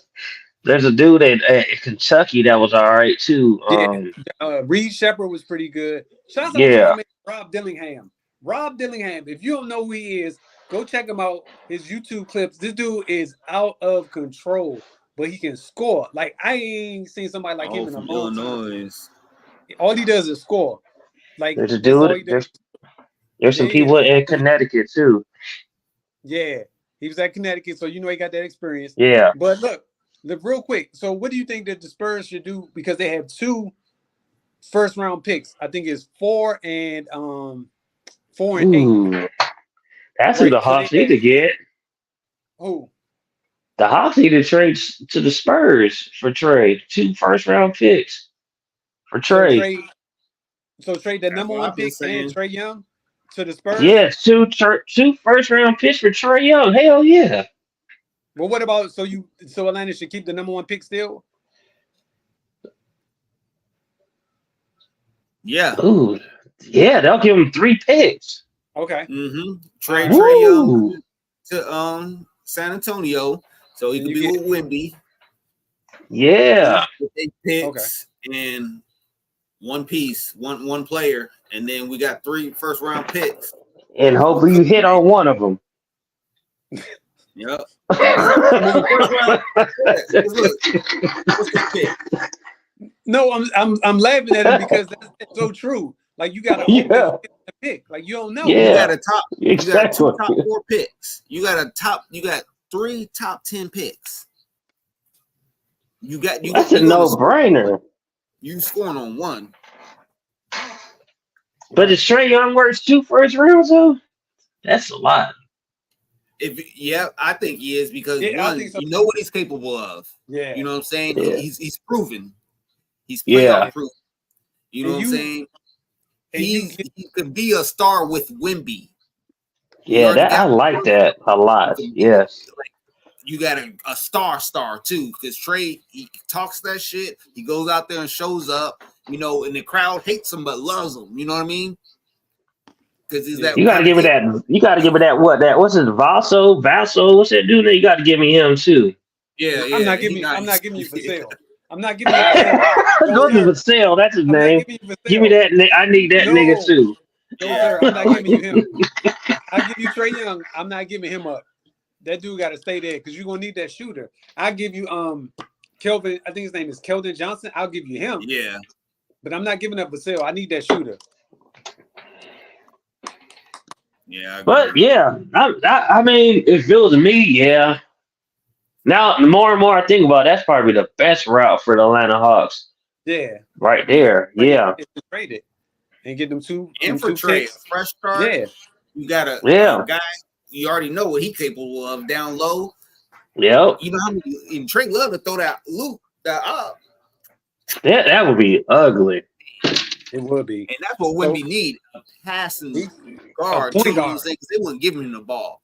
E: There's a dude at Kentucky that was all right too.
A: Reed Shepard was pretty good. Shout out
E: Yeah.
A: to my man, Rob Dillingham. Rob Dillingham, if you don't know who he is, go check him out. His YouTube clips. This dude is out of control, but he can score. Like, I ain't seen somebody like him in a
B: from
A: long time.
B: Illinois.
A: All he does is score. Like,
E: There's a
A: that's all he
E: dude.
A: does.
E: There's some
A: Yeah.
E: people in Connecticut too.
A: Yeah, he was at Connecticut, so he got that experience.
E: Yeah.
A: But look, real quick. So, what do you think that the Spurs should do? Because they have 2 first-round picks. I think it's 4 and 8.
E: Ooh. That's who the
A: Right, so
E: Hawks
A: they
E: need to get.
A: Who?
E: The Hawks need to trade to the Spurs for trade. 2 first-round picks for trade.
A: So trade the number
B: what
A: 1
B: I've been
A: pick
B: saying.
A: and Trae Young to the Spurs.
E: Yeah, 2 first-round picks for Trae Young. Hell yeah.
A: Well, what about so Atlanta should keep the number 1 pick still?
B: Yeah.
E: Ooh. Yeah, they'll give him 3 picks.
A: Okay.
B: Mm-hmm. Trade Trae Young
E: Woo.
B: to San Antonio so he
A: And
B: could
A: you
B: be with Wemby.
E: Yeah.
B: With 8 picks and one piece, one player, and then we got 3 first-round picks.
E: And hopefully you hit on one of them.
B: Yep.
A: No, I'm laughing at him because that's so true. Like, you got to
E: Yeah.
A: pick. Like, you don't know.
E: Yeah.
B: You got a top. You got
E: Exactly.
B: 2 top 4 picks. You got 3 top 10 picks. You
E: That's a no-brainer.
B: You scoring on 1.
E: But is Trae Young worth 2 first rounds though? That's a lot.
B: I think he is because
A: Yeah, I
B: one,
A: think so.
B: you know what he's capable of.
A: Yeah.
B: You know what I'm saying?
E: Yeah.
B: He's proven. He's
E: Yeah.
B: playoff proof. You know
A: And
B: what I'm saying?
A: and
B: He could be a star with Wemby.
E: Yeah, I like that a lot. Yes.
B: You got a star too, because Trae, he talks that shit. He goes out there and shows up, and the crowd hates him but loves him. You know what I mean? Because he's that.
E: You gotta give me that. You gotta give me that. What's it? Vaso? What's that dude? You gotta give me him too.
B: Yeah.
A: I'm not giving you for sale. I'm not giving you for sale.
E: Go to the sale. That's his
A: I'm not
E: name.
A: giving you for
E: Give me
A: sale.
E: that. I need that
A: No.
E: nigga too.
A: No, sir, I'm not giving you him. I give you Trae Young. I'm not giving him up. That dude got to stay there because you're gonna need that shooter. I give you Kelvin. I think his name is Keldon Johnson. I'll give you him.
B: Yeah.
A: But I'm not giving up Vassell. I need that shooter.
B: Yeah. I agree.
E: But yeah, I mean, if it was me, yeah. Now, the more and more I think about it, that's probably the best route for the Atlanta Hawks.
A: Yeah.
E: Right there. Yeah.
A: It's to trade it and get them 2
B: and for
A: 2
B: Trae,
A: picks.
B: fresh start.
A: Yeah.
B: You got a guy. You already know what he's capable of down low.
E: Yep.
B: You know how many Trae love to throw that loop that up,
E: That would be ugly.
A: It would be.
B: and that's what Wemby need: a passing guard.
A: point
B: Too,
A: guard.
B: because they wouldn't give him the ball.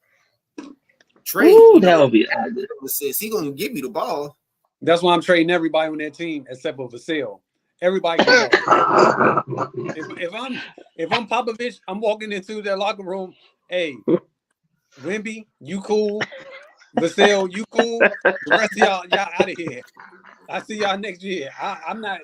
B: Trae,
E: Ooh, that would be ugly.
B: says he gonna give you the ball.
A: That's why I'm trading everybody on that team except for Vassell. Everybody can go. if I'm Popovich, I'm walking into their locker room. Hey, Wemby, you cool. Vasil, you cool? The rest of y'all out of here. I see y'all next year. I'm not.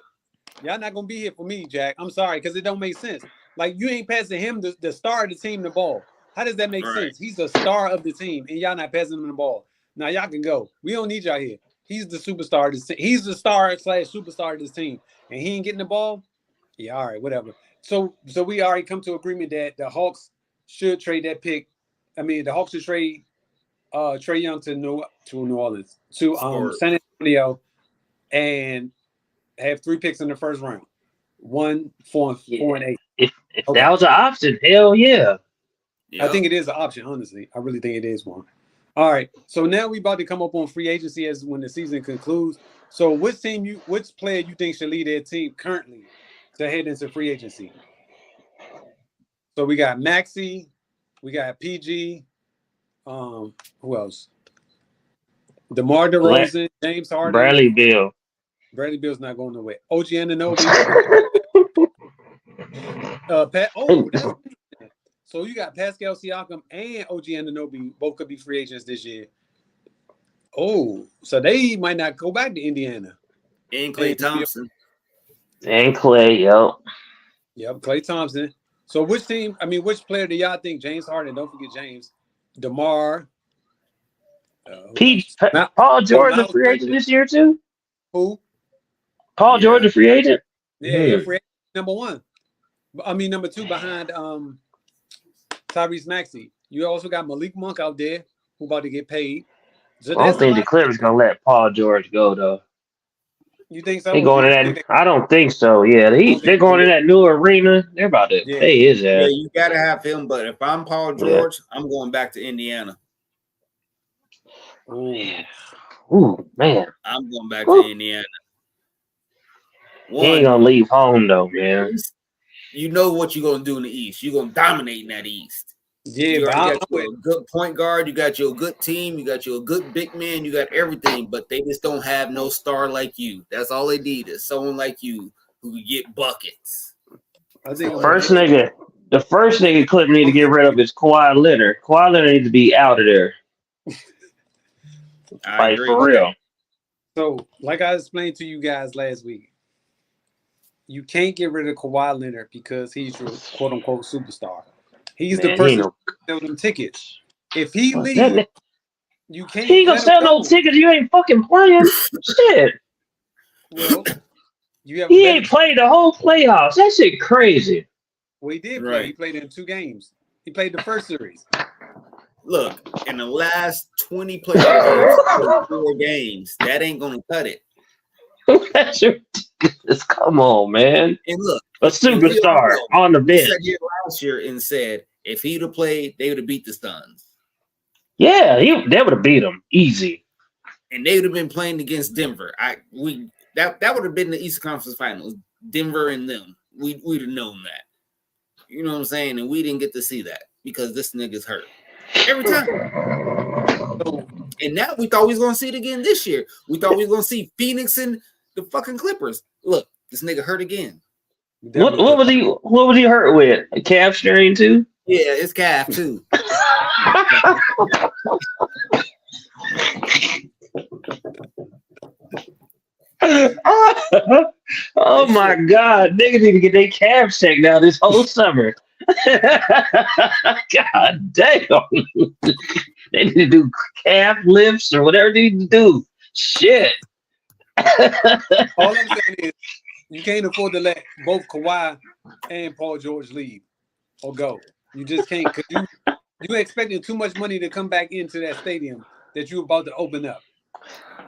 A: Y'all not gonna be here for me, Jack. I'm sorry, because it don't make sense. Like you ain't passing him the star of the team the ball. How does that make sense? He's the star of the team, and y'all not passing him the ball. Now y'all can go. We don't need y'all here. He's the superstar. He's the star/superstar of this team, and he ain't getting the ball. Yeah, all right, whatever. So we already come to agreement that the Hawks should trade that pick. I mean, the Hawks should trade Trae Young to New Orleans to San Antonio, and have 3 picks in the first round. 1, 4, and 8.
E: If that was an option, hell yeah.
A: I think it is an option, honestly. I really think it is one. All right. So now we about to come up on free agency as when the season concludes. So which player you think should lead their team currently to head into free agency? So we got Maxey, we got PG, who else? DeMar DeRozan, James Harden.
E: Bradley Beal.
A: Bradley Beal's not going nowhere. OG Anunoby. So you got Pascal Siakam and OG Anunoby both could be free agents this year. Oh, so they might not go back to Indiana.
B: And Klay Thompson.
E: And Klay,
A: Yep, Klay Thompson. So which player do y'all think? James Harden, don't forget James. DeMar.
E: Paul George a free agent this year too?
A: Who?
E: Paul George a free agent?
A: Yeah, free agent number 1. Number 2 behind Tyrese Maxey. You also got Malik Monk out there who about to get paid. So
E: I don't think the Clippers gonna let Paul George go though.
A: You think so?
E: They going to that? I don't think so. Yeah, they're going to that new arena. They're about to pay his ass.
B: Yeah, you gotta have him. But if I'm Paul George, I'm going back to Indiana.
E: Ooh, man.
B: I'm going back to Indiana.
E: He ain't gonna leave home though, man.
B: You know what you're gonna do in the East. You're gonna dominate in that East.
A: Yeah,
B: you got your good point guard, you got your good team, you got your good big man, you got everything, but they just don't have no star like you. That's all they need is someone like you who can get buckets.
E: The first nigga Clip need to get rid of is Kawhi Leonard. Kawhi Leonard needs to be out of there.
B: I agree.
E: For real.
A: So, like I explained to you guys last week, you can't get rid of Kawhi Leonard because he's your quote-unquote superstar. He's the person who sells them tickets. If he leaves, you can't.
E: He ain't gonna sell no tickets. You ain't fucking playing. Shit.
A: Well,
E: he ain't played the whole playoffs. That shit crazy.
A: Well, he did play. He played in 2 games. He played the first series.
B: Look, in the last 20 playoff games, 4 games, that ain't gonna cut it.
E: That's ridiculous. Come on, man.
B: And look,
E: a superstar on the bench.
B: Sat here last year and said if he'd have played, they would have beat the Suns.
E: Yeah, they would have beat them easy.
B: And they would have been playing against Denver. That would have been the Eastern Conference Finals. Denver and them. We'd have known that. You know what I'm saying? And we didn't get to see that because this nigga's hurt every time. And now we thought we was gonna see it again this year. We thought we was gonna see Phoenix and the fucking Clippers. Look, this nigga hurt again.
E: What was he hurt with? A calf strain too?
B: Yeah, it's calf too.
E: Oh my God, niggas need to get their calves checked now this whole summer. God damn. They need to do calf lifts or whatever they need to do. Shit.
A: All I'm saying is you can't afford to let both Kawhi and Paul George leave or go. You just can't, because you're expecting too much money to come back into that stadium that you're about to open up.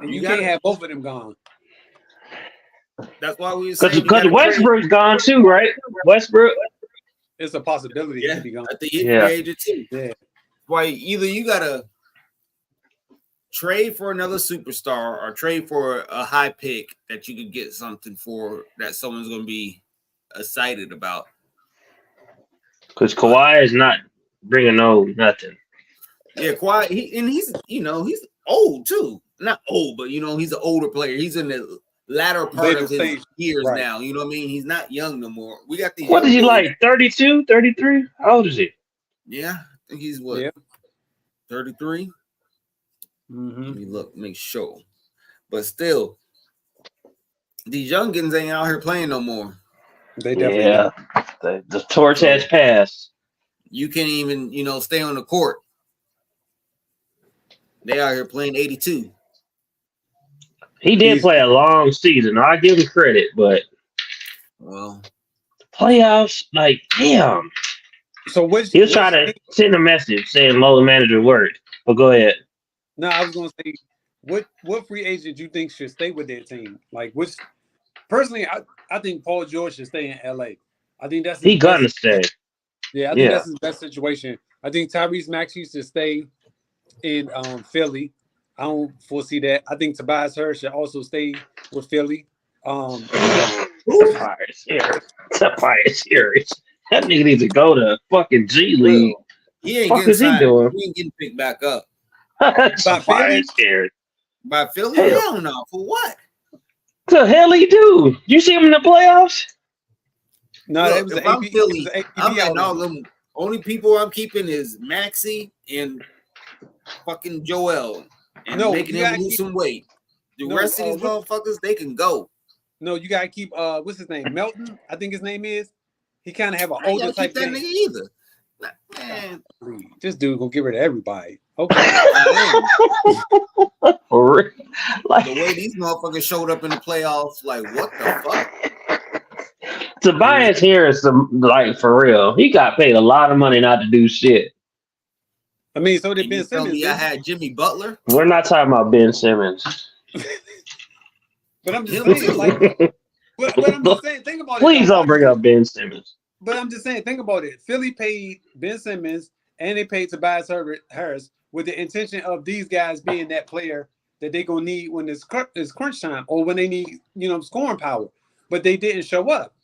A: And you can't have both of them gone.
B: That's why we
E: because Westbrook's gone too, right? Westbrook.
A: It's a possibility
B: to
A: be gone.
B: I think he's agent too. Yeah. Why either you gotta trade for another superstar or trade for a high pick that you could get something for that someone's gonna be excited about.
E: Because Kawhi is not bringing nothing.
B: Yeah, Kawhi, he's old too. Not old, but he's an older player. He's in the latter part of his years now. You know what I mean? He's not young no more. We got these.
E: What is he like? 32, 33? How old is he?
B: Yeah, I think he's what? Yeah. 33. Let me look, make sure. But still, these youngins ain't out here playing no more.
A: They definitely
E: the torch has passed.
B: You can't even, stay on the court. They out here playing 82.
E: He did play a long season. I give him credit, but playoffs, like, damn.
A: So
E: he'll try to send a message saying low manager worked. But go ahead.
A: No, I was gonna say, what free agent you think should stay with their team? Like, which personally, I think Paul George should stay in LA. I think that's
E: he gonna stay.
A: Yeah, I think that's his best situation. I think Tyrese Maxey should stay in Philly. I don't foresee that. I think Tobias Harris should also stay with Philly.
E: Tobias Harris. That nigga needs to go to fucking G League.
B: He ain't
E: What is he doing?
B: He ain't getting picked back up.
E: Tobias Harris.
B: By Philly? Hell no. For what?
E: The hell he do? You see him in the playoffs?
A: No,
B: look,
A: it was
B: if I'm Philly, I'm letting all
A: out.
B: them. Only people I'm keeping is Maxey and fucking Joel, and making him lose some weight. The rest of these motherfuckers, they can go.
A: No, you gotta keep what's his name? Melton, I think his name is. He kind of have an older type
B: that nigga either. Man,
A: this dude gonna get rid of everybody. Okay.
E: For real?
B: Like, the way these motherfuckers showed up in the playoffs, like, what the fuck?
E: Tobias Harris, like, for real, he got paid a lot of money not to do shit.
A: I mean, so did Ben Simmons.
B: I had Jimmy Butler.
E: We're not talking about Ben Simmons.
A: But I'm just saying, like, but I'm just saying, think about it.
E: Please don't bring up Ben Simmons.
A: But I'm just saying, think about it. Philly paid Ben Simmons and they paid Tobias Harris with the intention of these guys being that player that they're gonna need when it's crunch time or when they need, scoring power. But they didn't show up.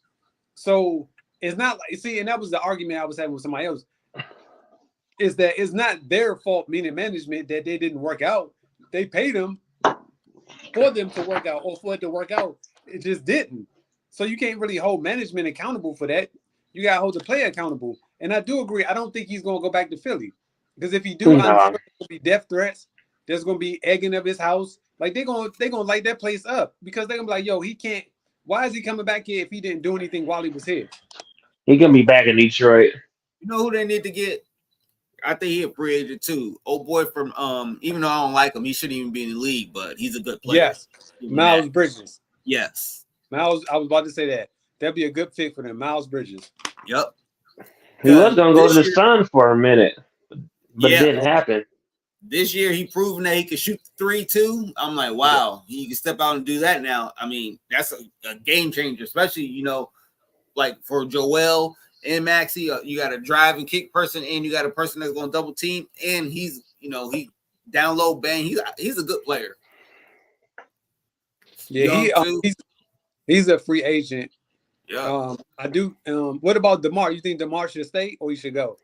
A: So it's not like, see, and that was the argument I was having with somebody else. Is that it's not their fault, meaning management, that they didn't work out. They paid them for them to work out or for it to work out. It just didn't. So you can't really hold management accountable for that. You gotta hold the player accountable. And I do agree. I don't think he's gonna go back to Philly. Because if he do, there's gonna be death threats. There's gonna be egging of his house. Like they're gonna light that place up because they're gonna be like, yo, he can't. Why is he coming back here if he didn't do anything while he was here?
E: He gonna be back in Detroit.
B: You know who they need to get? I think he a free agent too. Old boy from even though I don't like him, he shouldn't even be in the league, but he's a good player.
A: Yes, Miles Bridges.
B: Yes,
A: Miles. I was about to say that. That'd be a good fit for them, Miles Bridges.
B: Yep.
E: He was gonna go to the Suns for a minute, but it didn't happen.
B: This year, he proven that he could shoot the 3 too. I'm like, wow, he can step out and do that now. I mean, that's a game changer, especially like for Joel and Maxey. You got a drive and kick person, and you got a person that's going to double team, and he's he down low bang. He's a good player.
A: Yeah, he's a free agent.
B: Yeah.
A: I do. What about DeMar? You think DeMar should stay or he should go?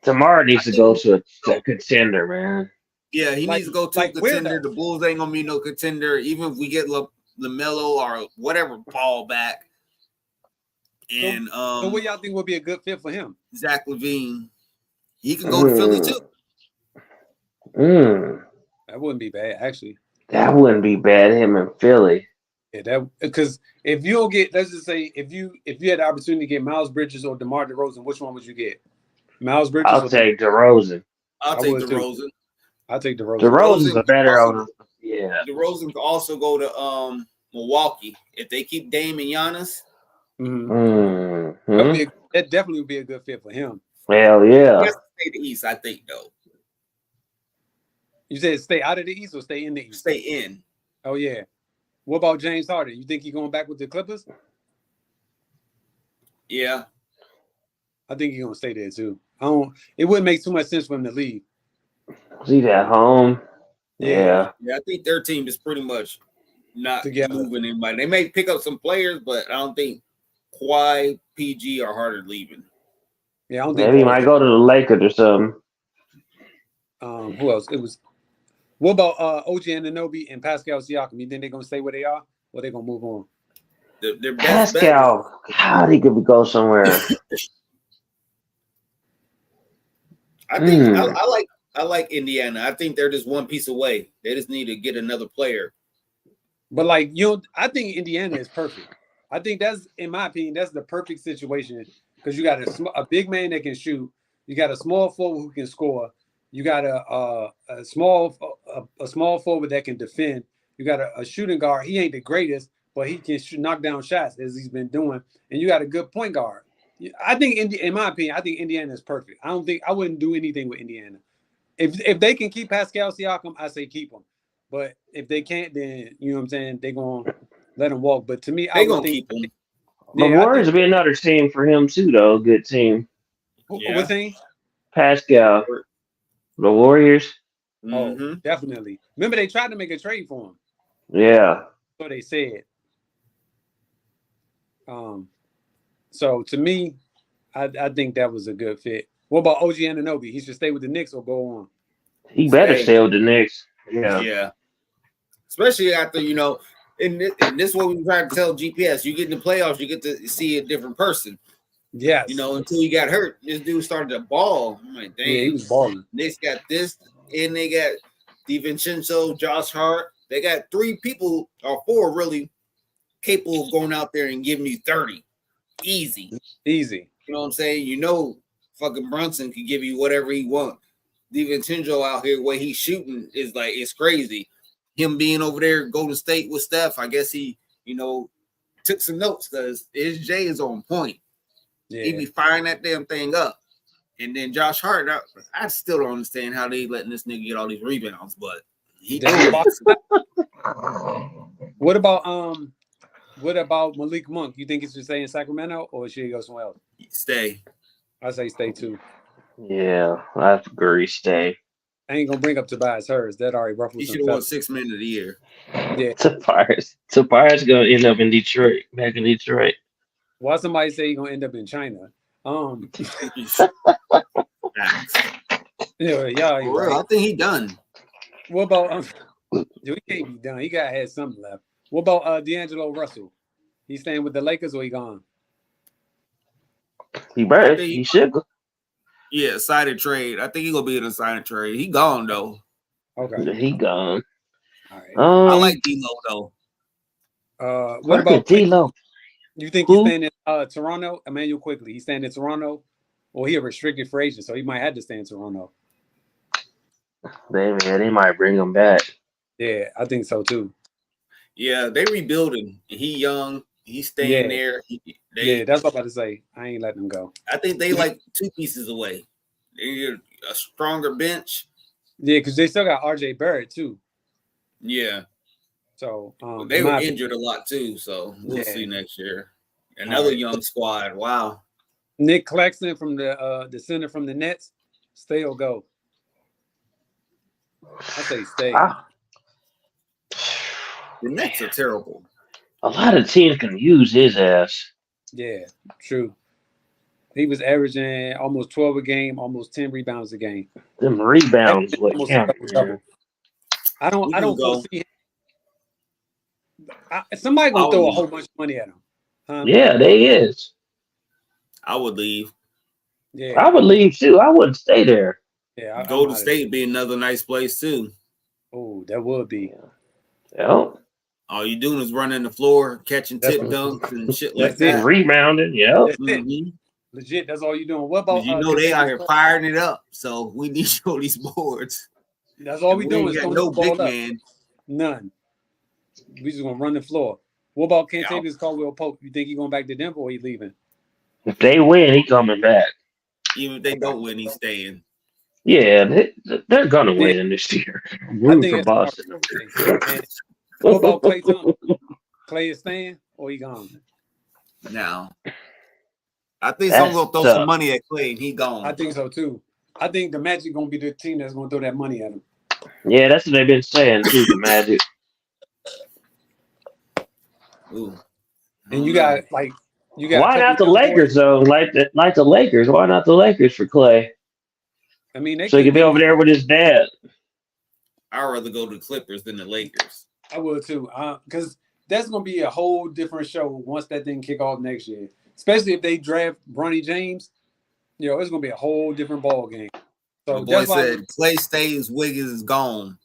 E: DeMar needs to go to a contender, man.
B: Yeah, he needs to go to a contender. The Bulls ain't gonna be no contender, even if we get LaMelo or whatever Paul back. And
A: so what y'all think would be a good fit for him?
B: Zach LaVine. He can go to Philly too.
A: That wouldn't be bad, actually.
E: That wouldn't be bad. Him in Philly.
A: Yeah, that because if you don't get, let's just say, if you had the opportunity to get Miles Bridges or DeMar DeRozan, which one would you get? Miles Bridges.
E: I'll take DeRozan.
B: I'll take DeRozan.
A: I'll take DeRozan.
E: DeRozan's a better owner. Yeah.
B: DeRozan could also go to Milwaukee if they keep Dame and Giannis.
A: That definitely would be a good fit for him.
E: Hell yeah.
B: He has to stay the East, I think, though.
A: You said stay out of the East or stay in the East?
B: Stay in.
A: Oh yeah. What about James Harden? You think he's going back with the Clippers?
B: Yeah.
A: I think he's gonna stay there too. It wouldn't make too much sense for him to leave.
E: He's at home. Yeah.
B: Yeah, I think their team is pretty much not
A: together.
B: Moving anybody. They may pick up some players, but I don't think Kawhi, PG, or Harden leaving.
A: Yeah, I don't think
E: maybe he might go to the Lakers or something.
A: Who else? It was. What about OG Anunoby and Pascal Siakam? You think they're gonna stay where they are, or they're gonna move on?
B: Their best
E: Pascal, God, he could go somewhere.
B: I think I I like Indiana. I think they're just one piece away. They just need to get another player.
A: But I think Indiana is perfect. I think that's, in my opinion, that's the perfect situation because you got a big man that can shoot. You got a small forward who can score. You got a small forward that can defend. You got a shooting guard. He ain't the greatest, but he can knock down shots as he's been doing. And you got a good point guard. I think, in my opinion, I think Indiana is perfect. I wouldn't do anything with Indiana. If they can keep Pascal Siakam, I say keep him. But if they can't, then you know what I'm saying, they're gonna let him walk. But to me,
B: they're gonna keep him.
E: The Warriors would be another team for him too, though. Good team.
A: What team?
E: Pascal. The Warriors.
A: Oh, definitely. Remember, they tried to make a trade for him.
E: Yeah.
A: So they said. So to me, I think that was a good fit. What about OG Anunoby? He should stay with the Knicks or go on?
E: He better stay with the Knicks. Yeah.
B: Yeah. Especially after, and this is what we try to tell GPS. You get in the playoffs, you get to see a different person.
A: Yes.
B: Until he got hurt, this dude started to ball. I'm like, dang.
A: Yeah, he was balling.
B: Knicks got this, and they got DiVincenzo, Josh Hart. They got 3 people or 4 really capable of going out there and giving you 30. Easy.
A: Easy.
B: You know what I'm saying? Fucking Brunson can give you whatever he wants. DiVincenzo out here, where he's shooting is like, it's crazy. Him being over there, Golden State with Steph, I guess he, took some notes because his J is on point.
A: Yeah.
B: He be firing that damn thing up. And then Josh Hart, I still don't understand how they letting this nigga get all these rebounds, but he did.
A: What about Malik Monk? You think he should stay in Sacramento or should he go somewhere else?
B: Stay.
A: I say stay too.
E: Yeah, I agree. Stay.
A: I ain't gonna bring up Tobias Harris. That already ruffled.
B: He should have won 6 men of the year.
A: Yeah.
E: Tobias gonna end up in Detroit. Back in Detroit.
A: Why somebody say he's gonna end up in China? Yeah,
B: I think he done.
A: What about he can't be done. He gotta have something left. What about D'Angelo Russell? He staying with the Lakers or he gone?
E: He better. He should go.
B: Yeah, signing trade. I think he gonna be in a signing trade. He gone though.
A: Okay.
E: He gone.
A: All right.
B: I like D'Lo
A: though. What about
E: D'Lo?
A: You think he's staying in Toronto? Emmanuel Quickly. He's staying in Toronto? Or he a restricted free agent, so he might have to stay in Toronto.
E: They might bring him back.
A: Yeah, I think so too.
B: Yeah, they rebuilding. He young. He's staying there.
A: That's what I'm about to say. I ain't letting him go.
B: I think they like 2 pieces away. They need a stronger bench.
A: Yeah, because they still got RJ Barrett too.
B: Yeah.
A: So
B: they were injured a lot too. So we'll see next year. Another young squad. Wow.
A: Nick Claxton from the center from the Nets. Stay or go? I say stay.
B: The Nets are terrible.
E: A lot of teams can use his ass.
A: Yeah, true. He was averaging almost 12 a game, almost 10 rebounds a game.
E: Them rebounds would count.
A: I don't foresee him. Somebody gonna throw a whole bunch of money at him. Huh?
E: Yeah, they is.
B: I would leave.
E: Yeah, I would leave too. I wouldn't stay there.
A: Yeah,
B: Golden State be another nice place too.
A: Oh, that would be.
E: Yeah.
B: All you doing is running the floor, catching tip dunks and shit like that.
E: Rebounding, yeah.
A: Legit, that's all you doing. What about
B: they out here firing it up? So we need to show these boards.
A: That's all we doing.
B: Got no big man.
A: None. We just gonna run the floor. What about Kentavious Caldwell Pope? You think he going back to Denver or he leaving?
E: If they win, he coming back.
B: Even if they don't win, he's staying.
E: Yeah, they're gonna win this year. Room for Boston.
A: What about Klay Thompson? Klay is staying or he gone?
B: Now, I think someone's gonna throw some money at Klay and he gone.
A: I think so too. I think the Magic gonna be the team that's gonna throw that money at him.
E: Yeah, that's what they've been saying too. The Magic.
B: Ooh.
A: And you got why
E: not the Lakers though? Like the Lakers. Why not the Lakers for Klay?
A: I mean,
E: so he could be over there with his dad.
B: I'd rather go to the Clippers than the Lakers.
A: I would too, because that's gonna be a whole different show once that thing kick off next year. Especially if they draft Bronny James, it's gonna be a whole different ball game. So
B: My boy
A: that's why
B: said Clay stays, Wiggins is gone.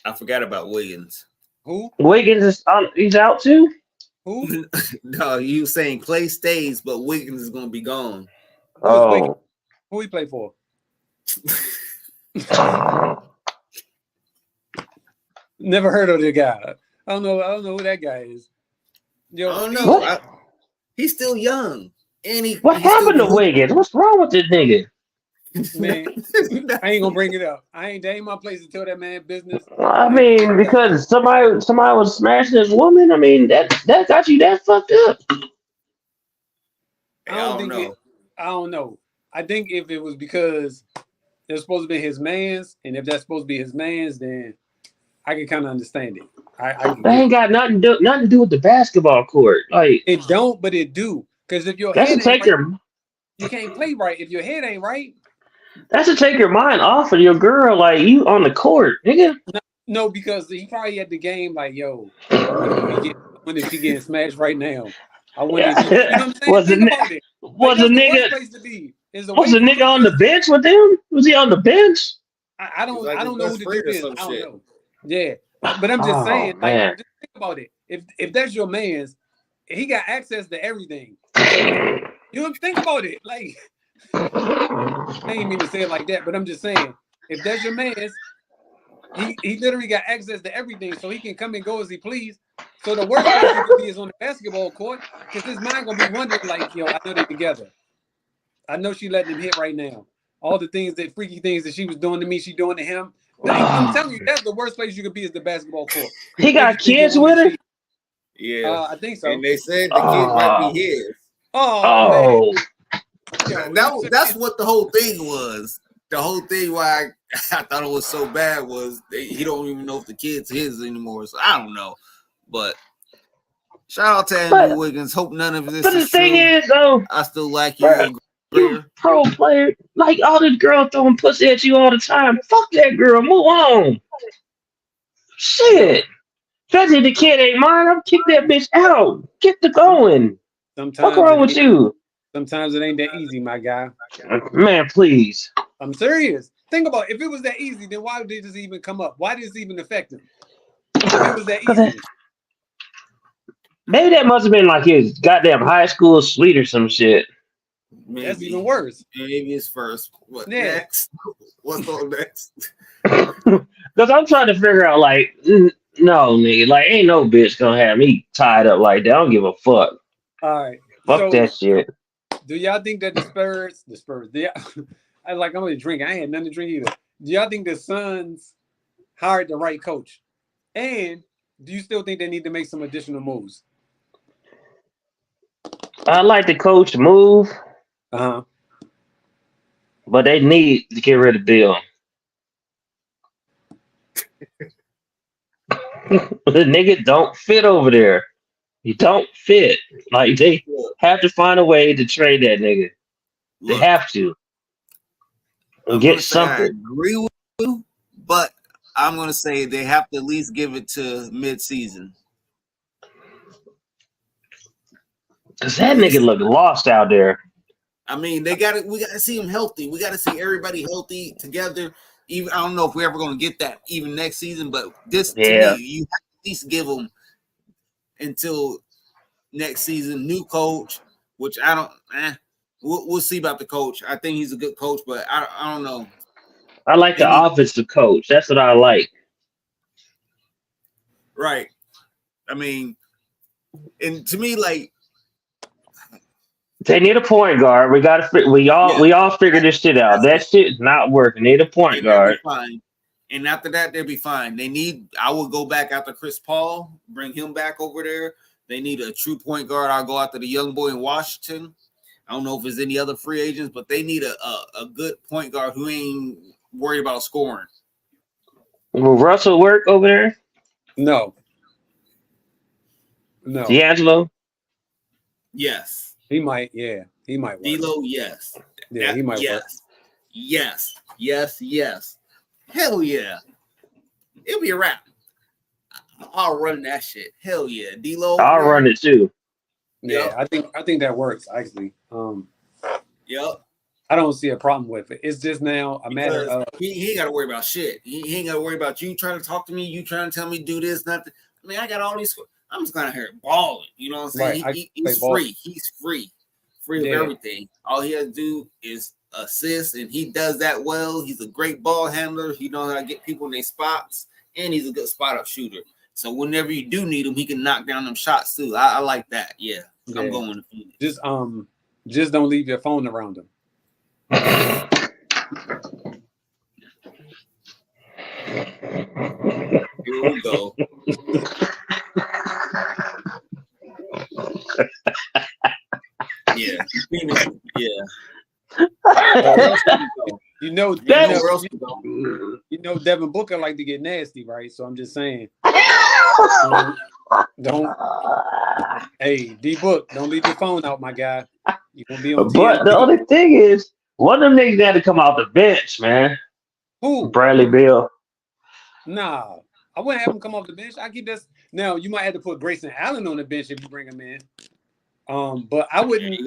B: I forgot about Wiggins.
A: who?
E: Wiggins is he's out too.
A: Who?
B: No, you saying Clay stays, but Wiggins is gonna be gone.
A: Who is Wiggins?
E: Oh.
A: Who he play for? Never heard of the guy. I don't know who that guy is. Yo,
B: I don't know.
E: What?
B: He's still young. And
E: What
B: he's still
E: happened to Wiggins? What's wrong with this nigga?
A: Man, I ain't gonna bring it up. That ain't my place to tell that man business.
E: I mean, because somebody was smashing his woman. I mean, that got you that fucked up.
A: I don't know. I think if it was because they're supposed to be his mans, and if that's supposed to be his mans, then I can kind of understand it. I can
E: That ain't got nothing to do with the basketball court. Like
A: it don't, but it do. Because if your
E: that's
A: head
E: to
A: ain't
E: take
A: right, you can't play right. If your head ain't right,
E: that's to take your mind off of your girl. Like you on the court, nigga.
A: no, because he probably at the game like, yo, when is she getting smashed right now? I wonder, if you know what I'm saying? Think about it.
E: Was a
A: that's the
E: nigga
A: worst place to be.
E: was a nigga on the bench with them? Was he on the bench?
A: I don't
B: like
A: know who
B: his
A: the
B: best
A: dude
B: friend or
A: is. I
B: some
A: don't
B: shit.
A: know. Yeah, but I'm just saying,
E: man.
A: like, just think about it. If that's your man's, he got access to everything. You don't think about it, like. I ain't mean to say it like that, but I'm just saying, if that's your man's, he literally got access to everything, so he can come and go as he please. So the worst place he could be is on the basketball court, because his mind gonna be wondering, like, yo, I know they're together. I know she letting him hit right now. All the things freaky things that she was doing to me, she doing to him. I'm telling you, that's the worst place you could be is the basketball court.
E: He got kids with her?
B: Yeah.
A: I think so.
B: And they said the kid might be his.
A: Oh, man. Yo,
B: That's what the whole thing was. The whole thing why I thought it was so bad was he don't even know if the kid's his anymore. So I don't know. But shout out to Andrew Wiggins. Hope none of this
E: But the
B: is
E: thing
B: true.
E: is, though,
B: I still like you.
E: bruh, you pro player. Like all the girls throwing pussy at you all the time. Fuck that girl. Move on. Shit. Especially the kid ain't mine. I'll kick that bitch out. Get the going.
A: Sometimes
E: What's wrong with you?
A: Sometimes it ain't that easy, my guy.
E: Man, please.
A: I'm serious. Think about it. If it was that easy, then why did this even come up? Why did this even affect him? If it was that easy.
E: Maybe that must have been like his goddamn high school suite or some shit.
B: Maybe.
A: That's even worse.
B: Maybe it's first. What next? What's on next?
E: Because I'm trying to figure out, like, no, nigga, like, ain't no bitch gonna have me tied up like that. I don't give a fuck.
A: All right.
E: Fuck that shit.
A: Do y'all think that the Spurs, I'm gonna drink. I ain't had nothing to drink either. Do y'all think the Suns hired the right coach? And do you still think they need to make some additional moves?
E: I like the coach move,
A: Uh-huh.
E: but they need to get rid of Bill. The nigga don't fit over there. He don't fit. Like they have to find a way to trade that nigga. They have to get something.
B: I agree with you, but I'm gonna say they have to at least give it to mid-season.
E: Cause that nigga look lost out there.
B: I mean, we gotta see him healthy. We gotta see everybody healthy together. Even I don't know if we're ever gonna get that even next season, but this to me, you have to at least give them until next season. New coach, which I don't. We'll see about the coach. I think he's a good coach, but I don't know.
E: I like the offensive coach. That's what I like.
B: Right. I mean, and to me, like.
E: They need a point guard. We all figure this shit out. That shit's not working. They need a point guard.
B: Fine. And after that, they'll be fine. I will go back after Chris Paul, bring him back over there. They need a true point guard. I'll go after the young boy in Washington. I don't know if there's any other free agents, but they need a good point guard who ain't worried about scoring.
E: Will Russell work over there?
A: No.
E: D'Angelo?
B: Yes.
A: He might, yeah. He might work.
B: D'Lo, yes.
A: Yeah, he might work.
B: Yes. Hell yeah. It'll be a wrap. I'll run that shit. Hell yeah. D'Lo.
E: I'll run it too.
A: Yeah, yep. I think that works actually.
B: Yep.
A: I don't see a problem with it. It's just now a matter
B: Because
A: of
B: he ain't got to worry about shit. He ain't got to worry about you trying to talk to me, you trying to tell me do this, nothing. I mean, I got all these. I'm just gonna hear balling. You know what I'm saying?
A: Right,
B: He's
A: ball.
B: free. He's free of everything. All he has to do is assist, and he does that well. He's a great ball handler. He knows how to get people in their spots, and he's a good spot up shooter. So whenever you do need him, he can knock down them shots too. I like that. Yeah, I'm going to Phoenix.
A: Just don't leave your phone around him.
B: Here we go. Yeah, Phoenix. Yeah.
A: You know, Devin Booker like to get nasty, right? So I'm just saying, don't. Hey, D Book, don't leave your phone out, my guy. You gonna be on.
E: But the only thing is, one of them niggas had to come off the bench, man.
A: Who?
E: Bradley Beal.
A: Nah, I wouldn't have him come off the bench. I keep this. Now you might have to put Grayson Allen on the bench if you bring him in. But I wouldn't.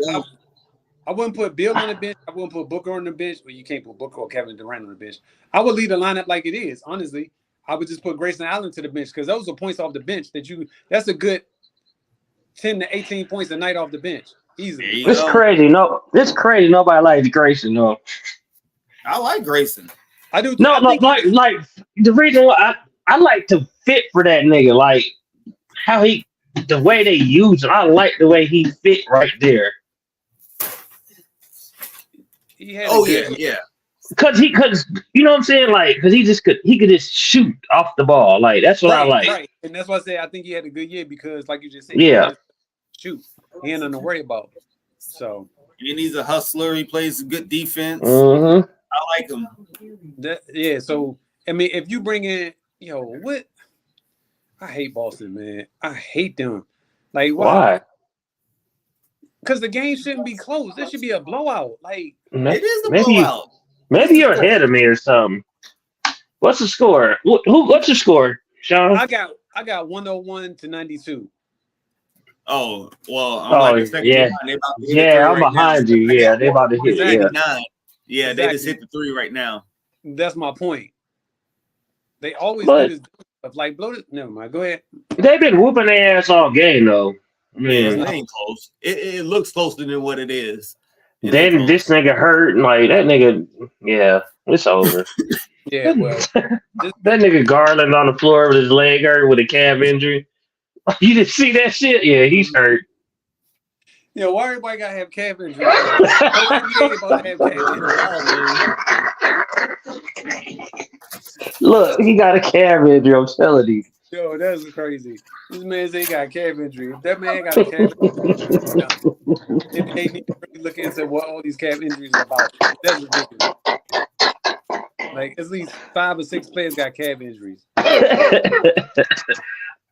A: I wouldn't put Bill on the bench. I wouldn't put Booker on the bench. Well, you can't put Booker or Kevin Durant on the bench. I would leave the lineup like it is. Honestly, I would just put Grayson Allen to the bench because those are points off the bench that's a good 10 to 18 points a night off the bench. Easily.
E: It's crazy. No, it's crazy. Nobody likes Grayson. No,
B: I like Grayson.
A: I do.
E: No, like the reason why I like to fit for that nigga, like how the way they use him. I like the way he fit right there.
B: Yeah.
E: Cause you know what I'm saying, like, cause he could just shoot off the ball, like that's what I like.
A: Right, and that's why I say I think he had a good year because, like you just said, shoot, he ain't nothing to worry about. So,
B: and he's a hustler. He plays good defense.
E: Mm-hmm.
B: I like him.
A: So I mean, if you bring in, what? I hate Boston, man. I hate them. Like,
E: why?
A: Because the game shouldn't be close. This should be a blowout. Like,
B: it is a blowout.
E: Maybe you're ahead of me or something. What's the score? What's your score, Sean?
A: I got 101 to 92.
B: Oh, well,
E: I'm behind you. Yeah, they about to hit.
B: Yeah, exactly. They just hit the 3 right now.
A: That's my point. They always do this stuff. Like, blow it. Never mind. Go ahead.
E: They've been whooping their ass all game, though.
B: Man, it ain't close. It looks closer than what it is.
E: Then this nigga hurt, and like that nigga, it's over.
A: Yeah, well,
E: that nigga Garland on the floor with his leg hurt with a calf injury. You didn't see that shit? Yeah, he's hurt.
A: Yeah, why everybody gotta have calf injury?
E: Look, he got a calf injury. I'm telling you.
A: Yo, that's crazy. This man said he got a calf injury. If that man got a calf injury, they need to really look into what all these calf injuries are about. That's ridiculous. Like, at least 5 or 6 players got calf injuries.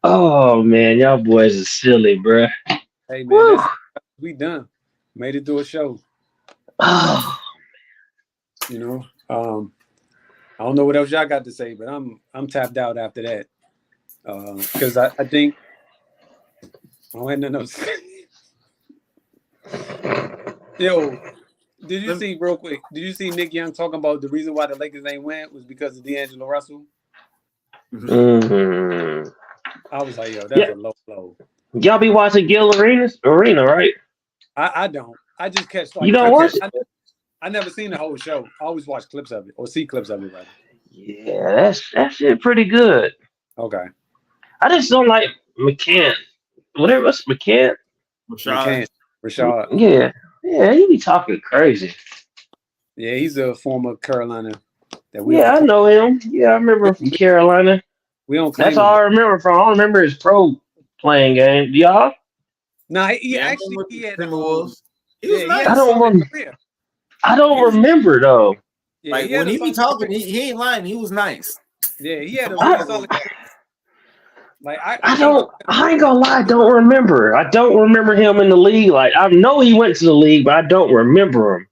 E: Oh, man. Y'all boys are silly, bro.
A: Hey, man, we done. Made it through a show.
E: Oh.
A: I don't know what else y'all got to say, but I'm tapped out after that. Because I think I don't have nothing else to say. Yo, did you see real quick? Did you see Nick Young talking about the reason why the Lakers ain't win was because of D'Angelo Russell?
E: Mm-hmm.
A: I was like, yo, that's a low blow.
E: Y'all be watching Gil Arena, right?
A: I don't. I just catch.
E: You don't watch it?
A: I never seen the whole show. I always watch clips of it or see clips of it, rather.
E: Yeah, that shit pretty good.
A: Okay.
E: I just don't like McCann. What's McCann?
A: Rashad.
E: Yeah, he be talking crazy.
A: Yeah, he's a former Carolina.
E: I know him. Yeah, I remember him from Carolina.
A: We don't.
E: That's all I remember from. I don't remember his pro playing game. Do y'all?
A: No, he had.
B: Timberwolves.
A: He was nice.
E: I don't remember though.
A: Yeah,
B: like when he be talking, he ain't lying. He was nice.
A: Yeah, he had a really solid career. Like I
E: ain't gonna lie, I don't remember. I don't remember him in the league. Like I know he went to the league, but I don't remember him.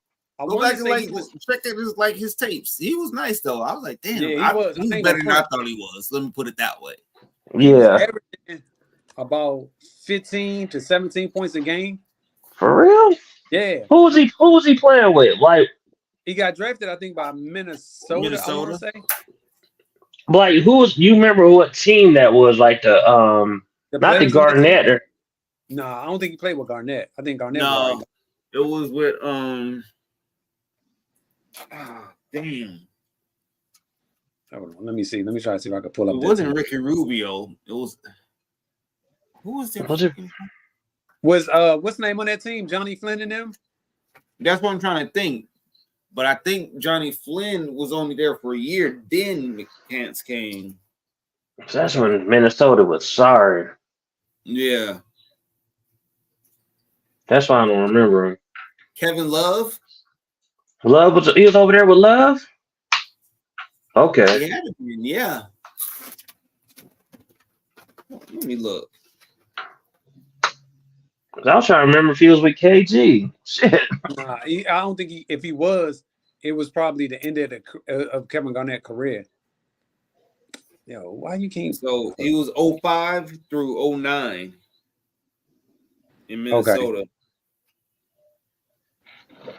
B: Go back and check out his tapes. He was nice though. I was like, damn, he was better than I thought he was. Let me put it that way.
E: Yeah,
A: about 15 to 17 points a game.
E: For real?
A: Yeah.
E: Who was he playing with? Like
A: He got drafted, I think, by Minnesota. I want to say.
E: Like, you remember what team that was? Like the not the Garnett. Or,
A: no, I don't think he played with Garnett. I think Garnett.
B: No, it was with damn.
A: Hold on, let me see. Let me try to see if I can pull up.
B: It wasn't Ricky Rubio. It was who was it?
E: Was it?
A: Was what's the name on that team? Johnny Flynn and them?
B: That's what I'm trying to think. But I think Johnny Flynn was only there for a year. Then McCants came.
E: That's when Minnesota was sorry.
B: Yeah.
E: That's why I don't remember him.
B: Kevin Love.
E: He was over there with Love. Okay.
B: He had to be, yeah. Let me look.
E: I was trying to remember if he was with KG. Shit.
A: Nah, I don't think if he was, it was probably the end of Kevin Garnett's career. Yo, why you can't?
B: So he was 05 through 09 in Minnesota.
E: Okay.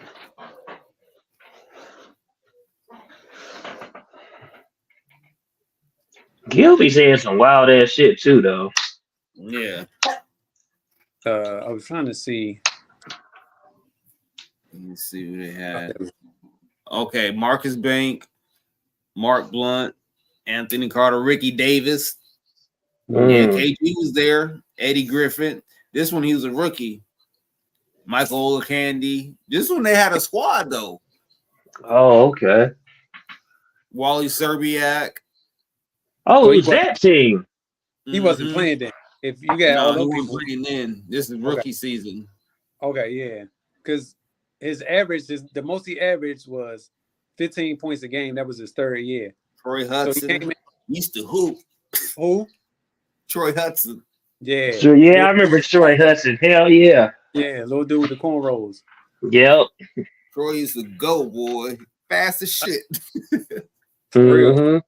E: Gilby saying some wild ass shit too, though.
B: Yeah.
A: I was trying to see.
B: Let me see who they had. Okay, Marcus Bank, Mark Blunt, Anthony Carter, Ricky Davis. Yeah, KG was there. Eddie Griffin. This one he was a rookie. Michael Olakandi. This one they had a squad though.
E: Oh, okay.
B: Wally Serbiak.
E: Oh, so it was that team.
A: He wasn't playing then. If you got all those people
B: playing then, this is rookie season.
A: Okay, yeah, because his average, the most he averaged was 15 points a game. That was his third year.
B: Troy Hudson. So he used to hoop.
A: Who?
B: Troy Hudson.
A: Yeah.
E: So yeah, I remember Troy Hudson. Hell yeah.
A: Yeah, little dude with the cornrows.
E: Yep.
B: Troy used to go, boy. Fast as shit.
A: For real.